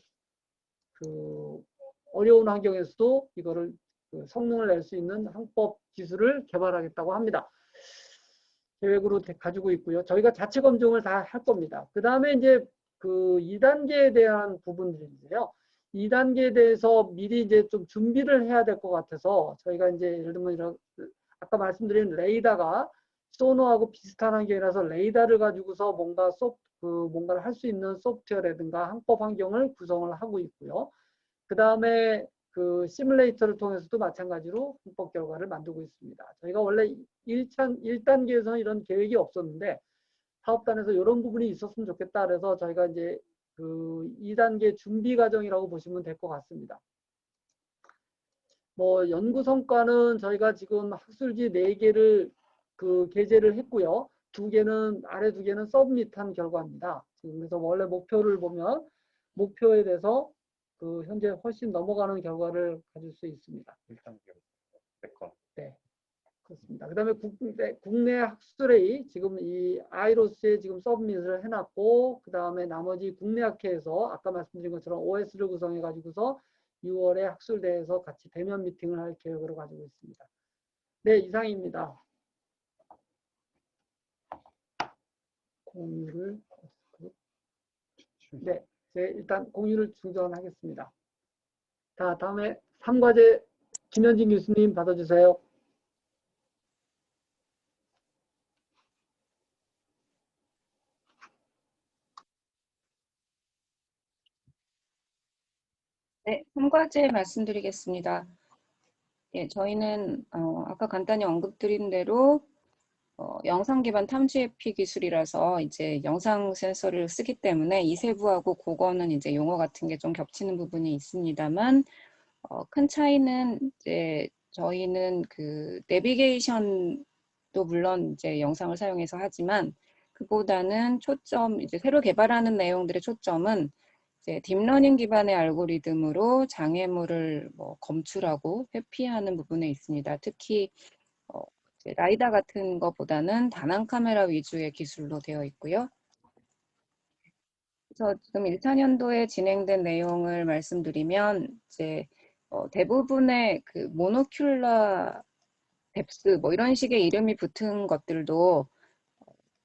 그 어려운 환경에서도 이거를 그 성능을 낼 수 있는 항법 기술을 개발하겠다고 합니다. 계획으로 가지고 있고요. 저희가 자체 검증을 다 할 겁니다. 그 다음에 이제 그 2단계에 대한 부분들인데요. 2단계에 대해서 미리 이제 좀 준비를 해야 될 것 같아서 저희가 이제 예를 들면 이런 아까 말씀드린 레이더가 소노하고 비슷한 환경이라서 레이더를 가지고서 뭔가를 할 수 있는 소프트웨어라든가 항법 환경을 구성을 하고 있고요. 그 다음에 그 시뮬레이터를 통해서도 마찬가지로 항법 결과를 만들고 있습니다. 저희가 원래 1단계에서는 이런 계획이 없었는데 사업단에서 이런 부분이 있었으면 좋겠다 그래서 저희가 이제 그 2단계 준비 과정이라고 보시면 될 것 같습니다. 뭐 연구 성과는 저희가 지금 학술지 4개를 그 게재를 했고요. 아래 2개는 서브밋한 결과입니다. 지금 그래서 원래 목표를 보면 목표에 대해서 그 현재 훨씬 넘어가는 결과를 가질 수 있습니다. 1단계 네, 그렇습니다. 그다음에 국내 학술회의 지금 이 아이로스에 지금 서브밋을 해놨고 그 다음에 나머지 국내 학회에서 아까 말씀드린 것처럼 OS를 구성해 가지고서 6월에 학술대에서 같이 대면 미팅을 할 계획으로 가지고 있습니다. 네, 이상입니다. 공유를 네, 일단 공유를 중단하겠습니다. 자, 다음에 3과제 김현진 교수님 받아주세요. 네, 3과제 말씀드리겠습니다. 예, 저희는 아까 간단히 언급드린 대로 영상 기반 탐지 회피 기술이라서 이제 영상 센서를 쓰기 때문에 이세부하고 그거는 이제 용어 같은 게 좀 겹치는 부분이 있습니다만 큰 차이는 이제 저희는 그 내비게이션도 물론 이제 영상을 사용해서 하지만 그보다는 이제 새로 개발하는 내용들의 초점은 이제 딥러닝 기반의 알고리즘으로 장애물을 뭐 검출하고 회피하는 부분에 있습니다. 특히 이제 라이다 같은 것보다는 다낭 카메라 위주의 기술로 되어 있고요. 그래서 지금 1차년도에 진행된 내용을 말씀드리면 이제 대부분의 그 모노큘러 뎁스 뭐 이런 식의 이름이 붙은 것들도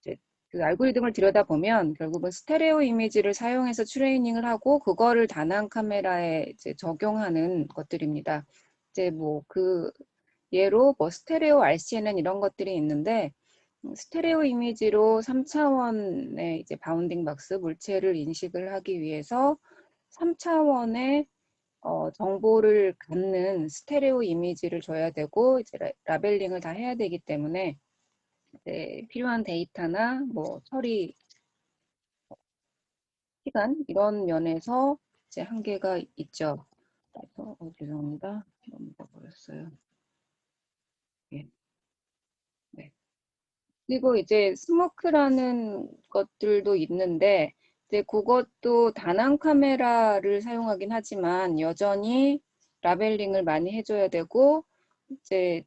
이제 그 알고리즘을 들여다보면 결국은 스테레오 이미지를 사용해서 트레이닝을 하고 그거를 다낭 카메라에 이제 적용하는 것들입니다. 이제 뭐 그 예로 뭐 스테레오 RCNN 이런 것들이 있는데 스테레오 이미지로 3차원의 이제 바운딩 박스 물체를 인식을 하기 위해서 3차원의 정보를 갖는 스테레오 이미지를 줘야 되고 이제 라벨링을 다 해야 되기 때문에 이제 필요한 데이터나 뭐 처리 시간 이런 면에서 이제 한계가 있죠. 그래서 죄송합니다. 넘어버렸어요. 예. 네. 그리고 이제 스모크라는 것들도 있는데 이제 그것도 다낭 카메라를 사용하긴 하지만 여전히 라벨링을 많이 해줘야 되고 이제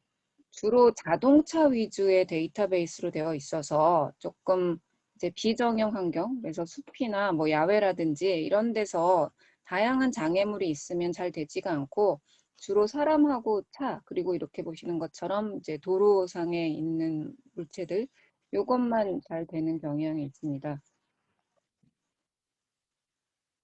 주로 자동차 위주의 데이터베이스로 되어 있어서 조금 이제 비정형 환경, 그래서 숲이나 뭐 야외라든지 이런 데서 다양한 장애물이 있으면 잘 되지가 않고 주로 사람하고 차, 그리고 이렇게 보시는 것처럼 이제 도로상에 있는 물체들, 요것만 잘 되는 경향이 있습니다.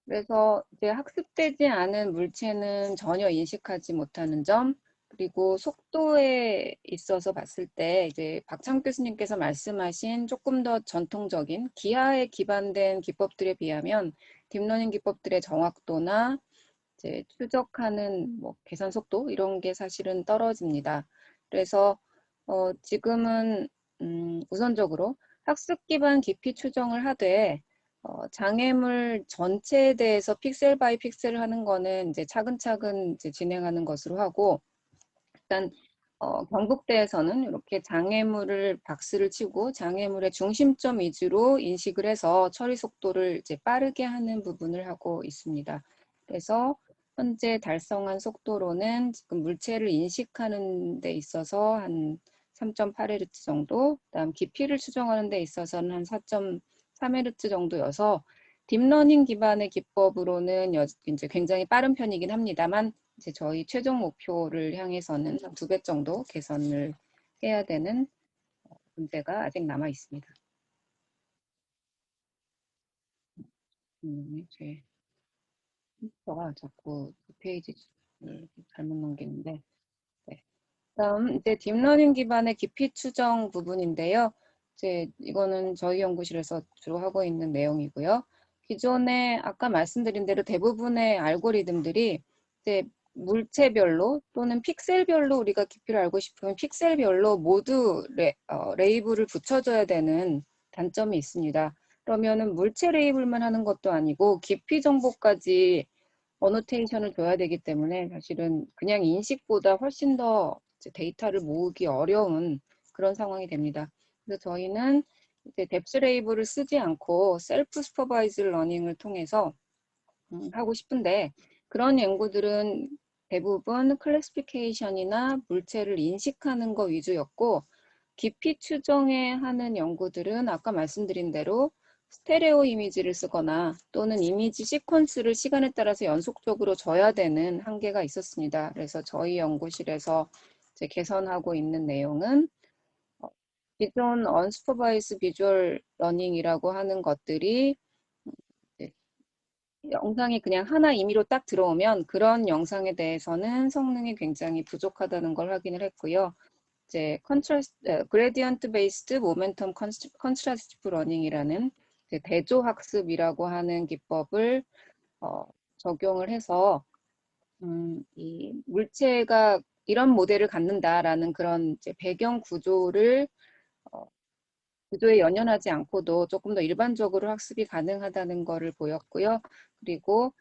그래서 이제 학습되지 않은 물체는 전혀 인식하지 못하는 점, 그리고 속도에 있어서 봤을 때 이제 박찬욱 교수님께서 말씀하신 조금 더 전통적인 기하에 기반된 기법들에 비하면 딥러닝 기법들의 정확도나 이제 추적하는 뭐 계산 속도 이런 게 사실은 떨어집니다. 그래서 지금은 우선적으로 학습 기반 깊이 추정을 하되 장애물 전체에 대해서 픽셀 바이 픽셀을 하는 거는 이제 차근차근 이제 진행하는 것으로 하고, 일단 경북대에서는 이렇게 장애물을 박스를 치고 장애물의 중심점 위주로 인식을 해서 처리 속도를 이제 빠르게 하는 부분을 하고 있습니다. 그래서 현재 달성한 속도로는 지금 물체를 인식하는 데 있어서 한 3.8Hz 정도, 그다음 깊이를 추정하는 데 있어서는 한 4.3Hz 정도여서 딥러닝 기반의 기법으로는 이제 굉장히 빠른 편이긴 합니다만 이제 저희 최종 목표를 향해서는 한 2배 정도 개선을 해야 되는 문제가 아직 남아 있습니다. 제 컴퓨터가 자꾸 페이지를 잘못 넘기는데, 네. 다음 이제 딥러닝 기반의 깊이 추정 부분인데요. 이제 이거는 저희 연구실에서 주로 하고 있는 내용이고요. 기존에 아까 말씀드린 대로 대부분의 알고리즘들이 이제 물체별로 또는 픽셀별로 우리가 깊이를 알고 싶으면 픽셀별로 모두 레이블을 붙여줘야 되는 단점이 있습니다. 그러면은 물체 레이블만 하는 것도 아니고 깊이 정보까지 어노테이션을 줘야 되기 때문에 사실은 그냥 인식보다 훨씬 더 데이터를 모으기 어려운 그런 상황이 됩니다. 그래서 저희는 이제 뎁스 레이블을 쓰지 않고 셀프 슈퍼바이즈 러닝을 통해서 하고 싶은데, 그런 연구들은 대부분 클래시피케이션이나 물체를 인식하는 거 위주였고, 깊이 추정에 하는 연구들은 아까 말씀드린 대로 스테레오 이미지를 쓰거나 또는 이미지 시퀀스를 시간에 따라서 연속적으로 줘야 되는 한계가 있었습니다. 그래서 저희 연구실에서 이제 개선하고 있는 내용은 기존 언슈퍼바이스 비주얼 러닝이라고 하는 것들이 영상이 그냥 하나 임의로 딱 들어오면 그런 영상에 대해서는 성능이 굉장히 부족하다는 걸 확인을 했고요. 이제 그레디언트 베이스드 모멘텀 컨트라스티브 러닝이라는 대조 학습이라고 하는 기법을 적용을 해서 이 물체가 이런 모델을 갖는다라는 그런 이제 배경 구조를 구조에 연연하지 않고도 조금 더 일반적으로 학습이 가능하다는 것을 보였고요. 그리고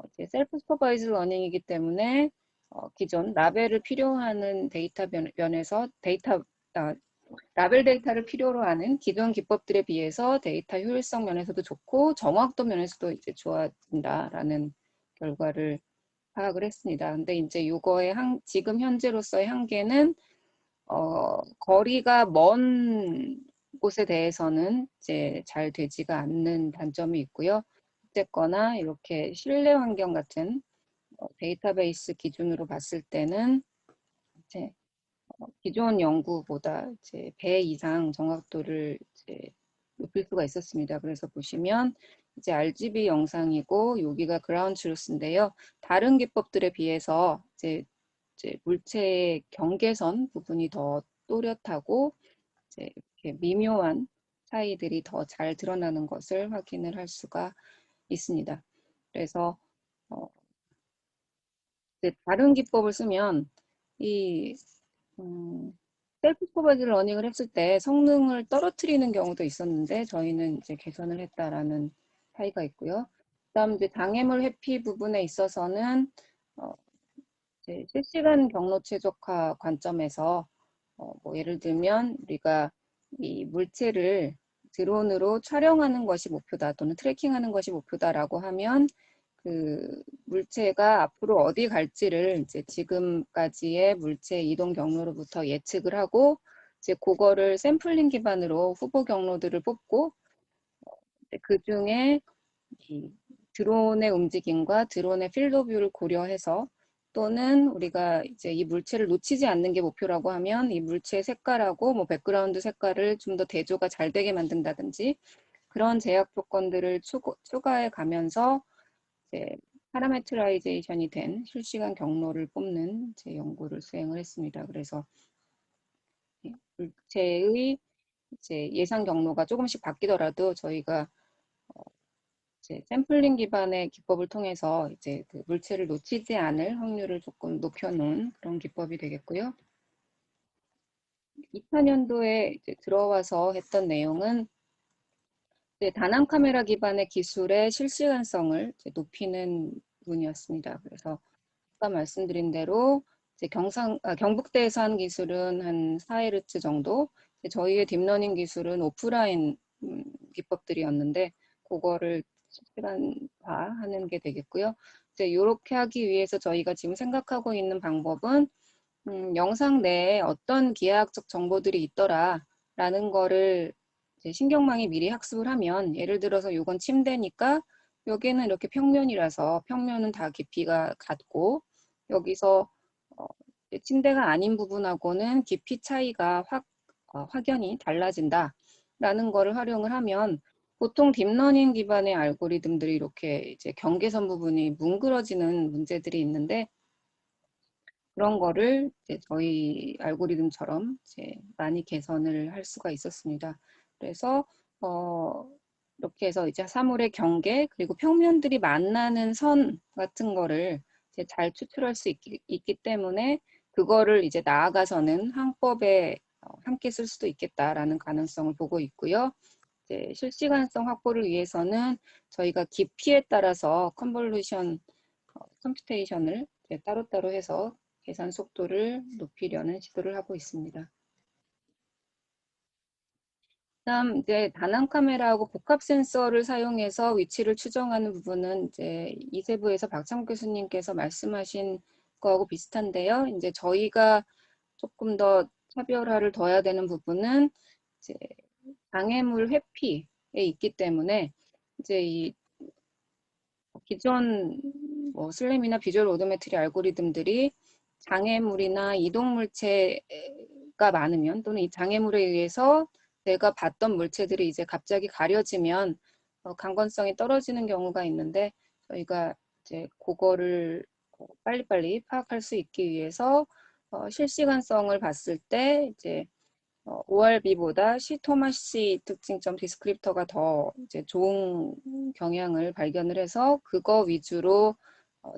이제 셀프 슈퍼바이즈 러닝이기 때문에 기존 라벨을 필요하는 데이터 면에서 라벨 데이터를 필요로 하는 기존 기법들에 비해서 데이터 효율성 면에서도 좋고 정확도 면에서도 이제 좋아진다라는 결과를 파악을 했습니다. 근데 이제 이거의 지금 현재로서의 한계는 거리가 먼 곳에 대해서는 이제 잘 되지가 않는 단점이 있고요. 어쨌거나 이렇게 실내 환경 같은 데이터베이스 기준으로 봤을 때는 이제 기존 연구보다 이제 배 이상 정확도를 이제 높일 수가 있었습니다. 그래서 보시면 이제 RGB 영상이고 여기가 그라운드 트루스인데요. 다른 기법들에 비해서 이제 물체의 경계선 부분이 더 또렷하고 이제 이렇게 미묘한 차이들이 더 잘 드러나는 것을 확인을 할 수가 있습니다. 그래서 이제 다른 기법을 쓰면 이 셀프 슈퍼바이즈 러닝을 했을 때 성능을 떨어뜨리는 경우도 있었는데 저희는 이제 개선을 했다라는 차이가 있고요. 그다음 이제 장애물 회피 부분에 있어서는 이제 실시간 경로 최적화 관점에서 뭐 예를 들면 우리가 이 물체를 드론으로 촬영하는 것이 목표다 또는 트래킹하는 것이 목표다라고 하면 그 물체가 앞으로 어디 갈지를 이제 지금까지의 물체 이동 경로로부터 예측을 하고 이제 그거를 샘플링 기반으로 후보 경로들을 뽑고 그 중에 이 드론의 움직임과 드론의 필드 뷰를 고려해서 또는 우리가 이제 이 물체를 놓치지 않는 게 목표라고 하면 이 물체의 색깔하고 뭐 백그라운드 색깔을 좀 더 대조가 잘 되게 만든다든지 그런 제약 조건들을 추가해 가면서 이제 파라메트라이제이션이 된 실시간 경로를 뽑는 제 연구를 수행을 했습니다. 그래서 물체의 이제 예상 경로가 조금씩 바뀌더라도 저희가 이제 샘플링 기반의 기법을 통해서 이제 그 물체를 놓치지 않을 확률을 조금 높여놓은 그런 기법이 되겠고요. 2000년도에 이제 들어와서 했던 내용은 이제 다낭 카메라 기반의 기술의 실시간성을 이제 높이는 부분이었습니다. 그래서 아까 말씀드린 대로 이제 경북대에서 한 기술은 한 4Hz 정도, 저희의 딥러닝 기술은 오프라인 기법들이었는데 그거를 실시간화하는 게 되겠고요. 이제 이렇게 하기 위해서 저희가 지금 생각하고 있는 방법은 영상 내에 어떤 기하학적 정보들이 있더라라는 거를 이제 신경망이 미리 학습을 하면 예를 들어서 이건 침대니까 여기는 이렇게 평면이라서 평면은 다 깊이가 같고 여기서 침대가 아닌 부분하고는 깊이 차이가 확연히 달라진다라는 거를 활용을 하면 보통 딥러닝 기반의 알고리즘들이 이렇게 이제 경계선 부분이 뭉그러지는 문제들이 있는데 그런 거를 이제 저희 알고리즘처럼 이제 많이 개선을 할 수가 있었습니다. 그래서 이렇게 해서 이제 사물의 경계 그리고 평면들이 만나는 선 같은 거를 이제 잘 추출할 수 있기 때문에 그거를 이제 나아가서는 항법에 함께 쓸 수도 있겠다라는 가능성을 보고 있고요. 이제 실시간성 확보를 위해서는 저희가 깊이에 따라서 컨볼루션 컴퓨테이션을 따로따로 해서 계산 속도를 높이려는 시도를 하고 있습니다. 다음 이제 다낭 카메라하고 복합 센서를 사용해서 위치를 추정하는 부분은 이제 이세부에서 박창욱 교수님께서 말씀하신 거하고 비슷한데요. 이제 저희가 조금 더 차별화를 둬야 되는 부분은 이제 장애물 회피에 있기 때문에 이제 이 기존 뭐 슬램이나 비주얼 오도메트리 알고리즘들이 장애물이나 이동물체가 많으면 또는 이 장애물에 의해서 내가 봤던 물체들이 이제 갑자기 가려지면 강건성이 떨어지는 경우가 있는데 저희가 이제 그거를 빨리빨리 파악할 수 있기 위해서 실시간성을 봤을 때 이제 ORB보다 시토마시 특징점 디스크립터가 더 이제 좋은 경향을 발견을 해서 그거 위주로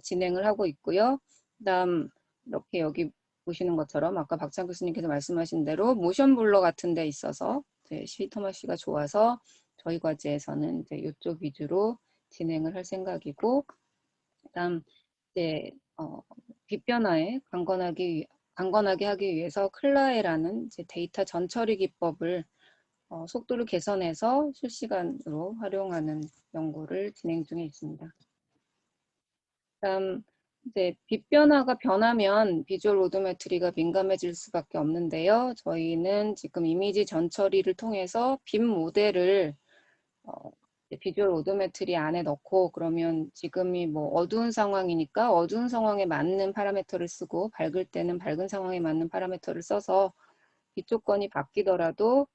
진행을 하고 있고요. 그다음 이렇게 여기 보시는 것처럼 아까 박찬 교수님께서 말씀하신 대로 모션 블러 같은 데 있어서 이제 시토마시가 좋아서 저희 과제에서는 이제 이쪽 위주로 진행을 할 생각이고 그다음 이제 빛 변화에 강건하게 하기 위해서 클라에라는 이제 데이터 전처리 기법을 속도를 개선해서 실시간으로 활용하는 연구를 진행 중에 있습니다. 다음 이제 빛 변화가 변하면 비주얼 오도메트리가 민감해질 수밖에 없는데요. 저희는 지금 이미지 전처리를 통해서 빛 모델을 비주얼 오도메트리 안에 넣고 그러면 지금이 뭐 어두운 상황이니까 어두운 상황에 맞는 파라미터를 쓰고 밝을 때는 밝은 상황에 맞는 파라미터를 써서 빛 조건이 바뀌더라도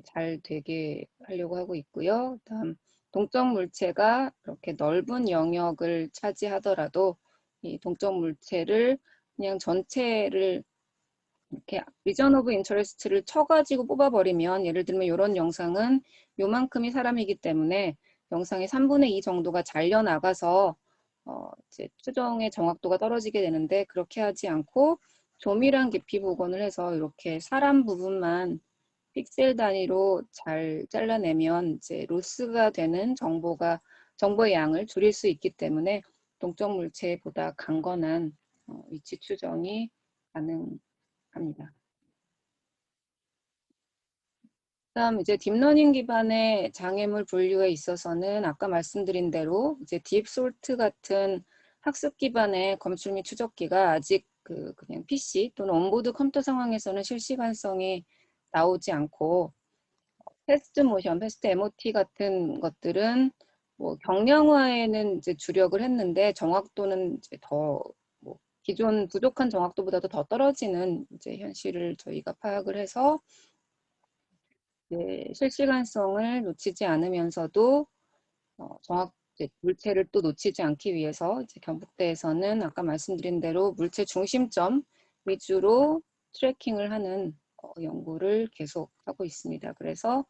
잘 되게 하려고 하고 있고요. 다음 동적 물체가 이렇게 넓은 영역을 차지하더라도 이 동적 물체를 그냥 전체를 이렇게 리전 오브 인터레스트를 쳐가지고 뽑아버리면 예를 들면 이런 영상은 요만큼이 사람이기 때문에 영상의 3분의 2 정도가 잘려나가서 이제 추정의 정확도가 떨어지게 되는데 그렇게 하지 않고 조밀한 깊이 복원을 해서 이렇게 사람 부분만 픽셀 단위로 잘 잘라내면 이제 로스가 되는 정보의 양을 줄일 수 있기 때문에 동적 물체보다 강건한 위치 추정이 가능합니다. 그다음 이제 딥러닝 기반의 장애물 분류에 있어서는 아까 말씀드린 대로 이제 딥솔트 같은 학습 기반의 검출 및 추적기가 아직 그냥 PC 또는 온보드 컴퓨터 상황에서는 실시간성이 나오지 않고 패스트 모션, 패스트 MOT 같은 것들은 뭐 경량화에는 이제 주력을 했는데 정확도는 이제 뭐 기존 부족한 정확도보다도 더 떨어지는 이제 현실을 저희가 파악을 해서 실시간성을 놓치지 않으면서도 이제 물체를 또 놓치지 않기 위해서 이제 경북대에서는 아까 말씀드린 대로 물체 중심점 위주로 트래킹을 하는 연구를 계속하고 있습니다. 그래서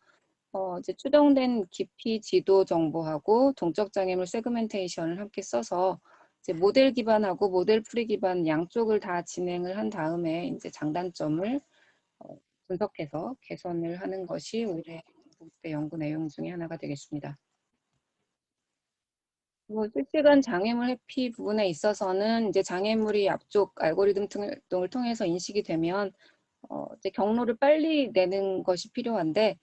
이제 추정된 깊이 지도 정보하고 동적 장애물 세그멘테이션을 함께 써서 이제 모델 기반하고 모델 풀이 기반 양쪽을 다 진행을 한 다음에 이제 장단점을 분석해서 개선을 하는 것이 올해 경북대 연구 내용 중에 하나가 되겠습니다. 그리고 실시간 장애물 회피 부분에 있어서는 이제 장애물이 앞쪽 알고리즘 등을 통해서 인식이 되면 이제 경로를 빨리 내는 것이 필요한데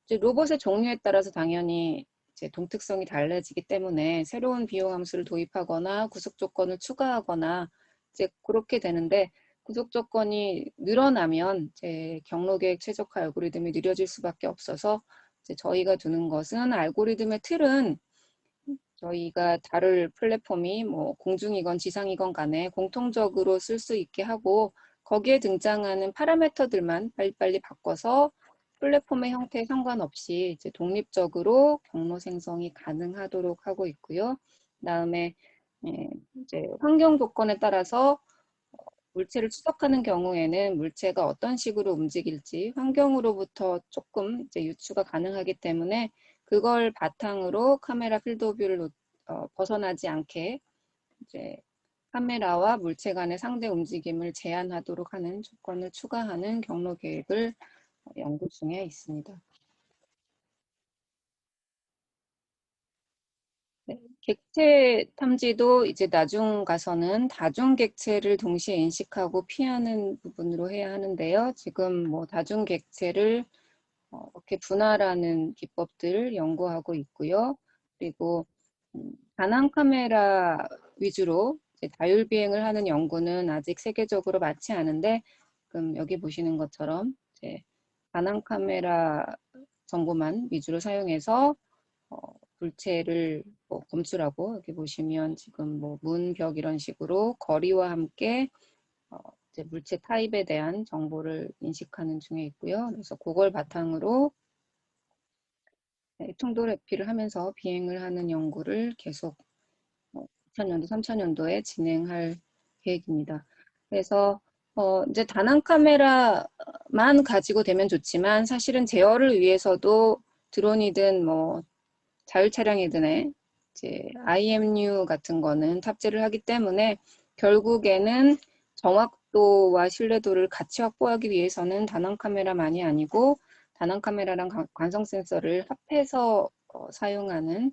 이제 로봇의 종류에 따라서 당연히 이제 동특성이 달라지기 때문에 새로운 비용 함수를 도입하거나 구속 조건을 추가하거나 이제 그렇게 되는데 구속 조건이 늘어나면 이제 경로 계획 최적화 알고리즘이 느려질 수밖에 없어서 이제 저희가 두는 것은 알고리즘의 틀은 저희가 다룰 플랫폼이 뭐 공중이건 지상이건 간에 공통적으로 쓸 수 있게 하고 거기에 등장하는 파라미터들만 빨리빨리 바꿔서 플랫폼의 형태에 상관없이 이제 독립적으로 경로 생성이 가능하도록 하고 있고요. 그다음에 이제 환경 조건에 따라서 물체를 추적하는 경우에는 물체가 어떤 식으로 움직일지 환경으로부터 조금 이제 유추가 가능하기 때문에 그걸 바탕으로 카메라 필드 오브 뷰를 벗어나지 않게 이제 카메라와 물체 간의 상대 움직임을 제한하도록 하는 조건을 추가하는 경로 계획을 연구 중에 있습니다. 네, 객체 탐지도 이제 나중 가서는 다중 객체를 동시에 인식하고 피하는 부분으로 해야 하는데요. 지금 뭐 다중 객체를 이렇게 분할하는 기법들을 연구하고 있고요. 그리고 다낭 카메라 위주로 이제 다율 비행을 하는 연구는 아직 세계적으로 많지 않은데 지금 여기 보시는 것처럼 이제 다낭 카메라 정보만 위주로 사용해서 물체를 뭐 검출하고 여기 보시면 지금 뭐 문, 벽 이런 식으로 거리와 함께 이제 물체 타입에 대한 정보를 인식하는 중에 있고요. 그래서 그걸 바탕으로 통도 회피를 하면서 비행을 하는 연구를 계속 2000년도, 3000년도에 진행할 계획입니다. 그래서 이제 다낭 카메라만 가지고 되면 좋지만 사실은 제어를 위해서도 드론이든 뭐 자율 차량이든 이제 IMU 같은 거는 탑재를 하기 때문에 결국에는 정확도와 신뢰도를 같이 확보하기 위해서는 다낭 카메라만이 아니고 다낭 카메라랑 관성 센서를 합해서 사용하는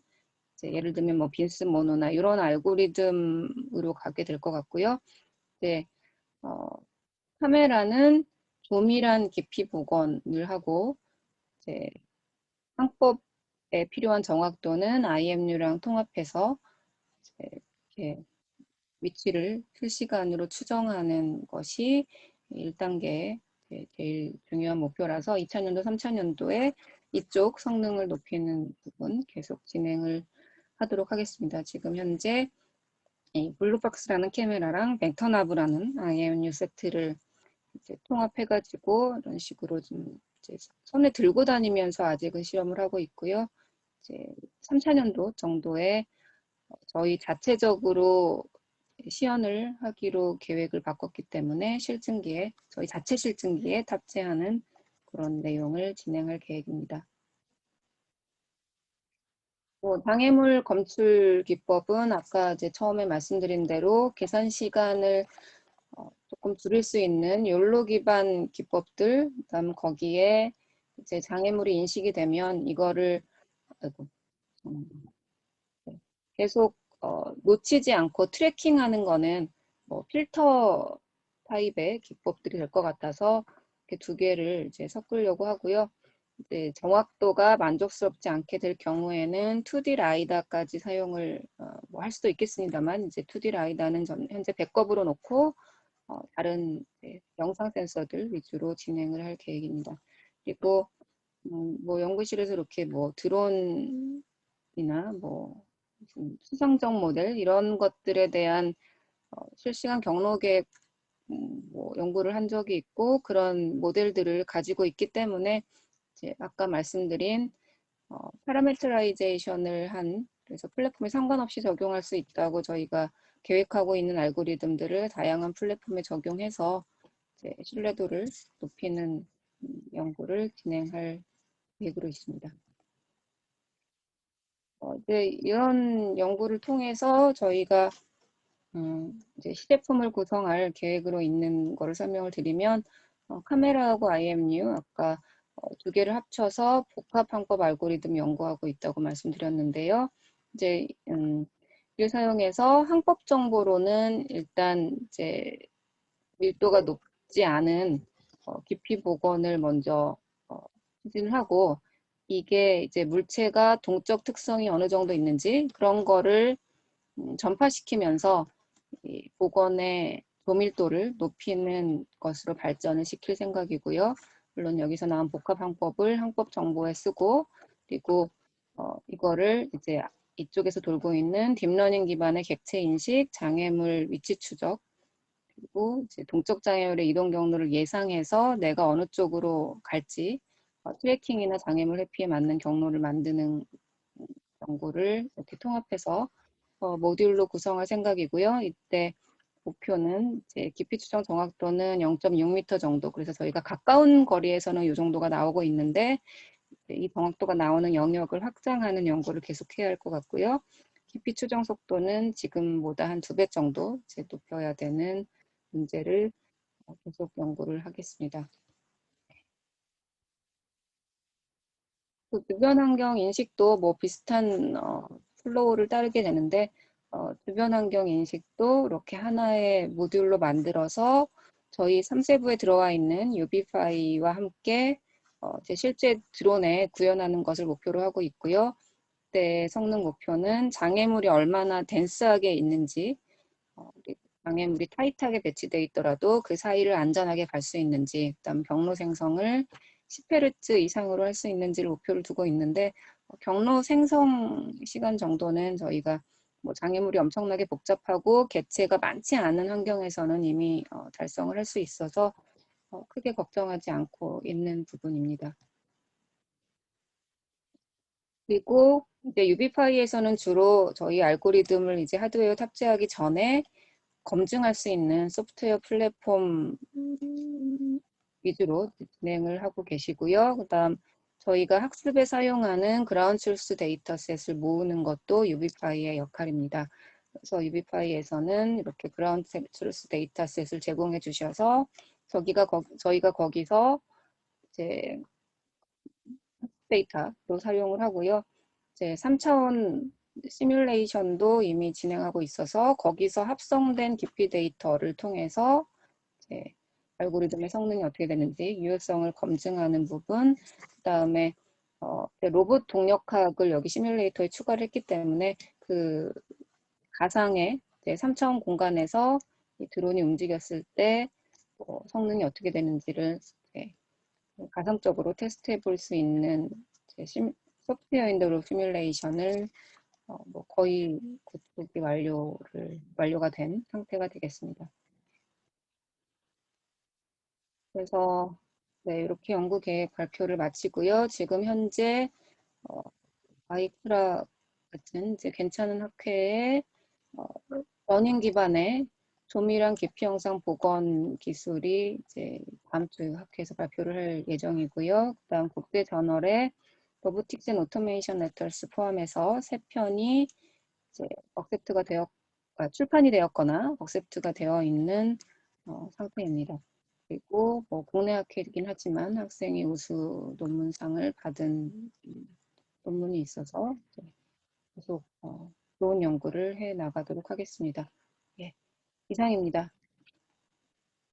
이제 예를 들면 뭐 빈스 모노나 이런 알고리즘으로 가게 될 것 같고요. 이제 카메라는 조밀한 깊이 복원을 하고 이제 항법에 필요한 정확도는 IMU랑 통합해서 이렇게 위치를 실시간으로 추정하는 것이 1단계 제일 중요한 목표라서 2000년도, 3000년도에 이쪽 성능을 높이는 부분 계속 진행을 하도록 하겠습니다. 지금 현재 이 블루박스라는 카메라랑 벡터나브라는 IMU 세트를 이제 통합해가지고 이런 식으로 좀 이제 손에 들고 다니면서 아직은 실험을 하고 있고요. 이제 3, 4년도 정도에 저희 자체적으로 시연을 하기로 계획을 바꿨기 때문에 실증기에 저희 자체 실증기에 탑재하는 그런 내용을 진행할 계획입니다. 장애물 검출 기법은 아까 이제 처음에 말씀드린 대로 계산 시간을 조금 줄일 수 있는 욜로 기반 기법들, 그다음 거기에 이제 장애물이 인식이 되면 이거를 계속 놓치지 않고 트래킹하는 거는 뭐 필터 타입의 기법들이 될 것 같아서 이렇게 두 개를 이제 섞으려고 하고요. 이제 정확도가 만족스럽지 않게 될 경우에는 2D 라이다까지 사용을 뭐 할 수도 있겠습니다만, 이제 2D 라이다는 현재 백업으로 놓고 다른 영상 센서들 위주로 진행을 할 계획입니다. 그리고 뭐 연구실에서 이렇게 뭐 드론이나 뭐 수상적 모델 이런 것들에 대한 실시간 경로 계획 뭐 연구를 한 적이 있고, 그런 모델들을 가지고 있기 때문에 이제 아까 말씀드린 파라메트라이제이션을 한, 그래서 플랫폼에 상관없이 적용할 수 있다고 저희가 계획하고 있는 알고리즘들을 다양한 플랫폼에 적용해서 이제 신뢰도를 높이는 연구를 진행할 계획으로 있습니다. 이제 이런 연구를 통해서 저희가 이제 시제품을 구성할 계획으로 있는 거를 설명을 드리면, 카메라하고 IMU 아까 두 개를 합쳐서 복합항법 알고리즘 연구하고 있다고 말씀드렸는데요. 이제 이를 사용해서 항법 정보로는 일단 이제 밀도가 높지 않은 깊이 복원을 먼저 추진을 하고, 이게 이제 물체가 동적 특성이 어느 정도 있는지 그런 거를 전파시키면서 이 복원의 조밀도를 높이는 것으로 발전을 시킬 생각이고요. 물론 여기서 나온 복합항법을 항법 정보에 쓰고, 그리고 이거를 이제 이쪽에서 돌고 있는 딥러닝 기반의 객체 인식, 장애물 위치 추적, 그리고 이제 동적 장애물의 이동 경로를 예상해서 내가 어느 쪽으로 갈지 트래킹이나 장애물 회피에 맞는 경로를 만드는 연구를 이렇게 통합해서 모듈로 구성할 생각이고요. 이때 목표는 이제 깊이 추정 정확도는 0.6m 정도. 그래서 저희가 가까운 거리에서는 이 정도가 나오고 있는데, 이 정확도가 나오는 영역을 확장하는 연구를 계속해야 할 것 같고요. 깊이 추정 속도는 지금보다 한 2배 정도 이제 높여야 되는 문제를 계속 연구를 하겠습니다. 그 주변 환경 인식도 뭐 비슷한 플로우를 따르게 되는데, 주변 환경 인식도 이렇게 하나의 모듈로 만들어서 저희 3세부에 들어와 있는 UBFI와 함께 이제 실제 드론에 구현하는 것을 목표로 하고 있고요. 그때 성능 목표는 장애물이 얼마나 덴스하게 있는지, 장애물이 타이트하게 배치되어 있더라도 그 사이를 안전하게 갈 수 있는지, 그다음 경로 생성을 10Hz 이상으로 할 수 있는지를 목표를 두고 있는데, 경로 생성 시간 정도는 저희가 뭐 장애물이 엄청나게 복잡하고 개체가 많지 않은 환경에서는 이미 달성을 할 수 있어서 크게 걱정하지 않고 있는 부분입니다. 그리고 이제 유비파이에서는 주로 저희 알고리즘을 이제 하드웨어 탑재하기 전에 검증할 수 있는 소프트웨어 플랫폼 위주로 진행을 하고 계시고요. 그다음 저희가 학습에 사용하는 그라운드 트루스 데이터셋을 모으는 것도 유비파이의 역할입니다. 그래서 유비파이에서는 이렇게 그라운드 트루스 데이터셋을 제공해 주셔서 저희가 거기서 이제 데이터로 사용을 하고요. 이제 3차원 시뮬레이션도 이미 진행하고 있어서 거기서 합성된 깊이 데이터를 통해서 이제 알고리즘의 성능이 어떻게 되는지 유효성을 검증하는 부분, 그다음에 로봇 동력학을 여기 시뮬레이터에 추가를 했기 때문에 그 가상의 3차원 공간에서 이 드론이 움직였을 때 성능이 어떻게 되는지를 가상적으로 테스트해 볼 수 있는 소프트웨어 인더로 시뮬레이션을 뭐 거의 구축이 완료가 된 상태가 되겠습니다. 그래서 네, 이렇게 연구 계획 발표를 마치고요. 지금 현재 아이크라 같은 이제 괜찮은 학회에 러닝 기반의 조밀한 깊이 영상 복원 기술이 이제 다음 주 학회에서 발표를 할 예정이고요. 그다음 국제 저널에 로보틱스 앤 오토메이션 레터스 포함해서 3편이 이제 출판이 되었거나 억셉트가 되어 있는 상태입니다. 그리고 뭐 국내 학회이긴 하지만 학생이 우수 논문상을 받은 논문이 있어서 계속 좋은 연구를 해 나가도록 하겠습니다. 예, 이상입니다.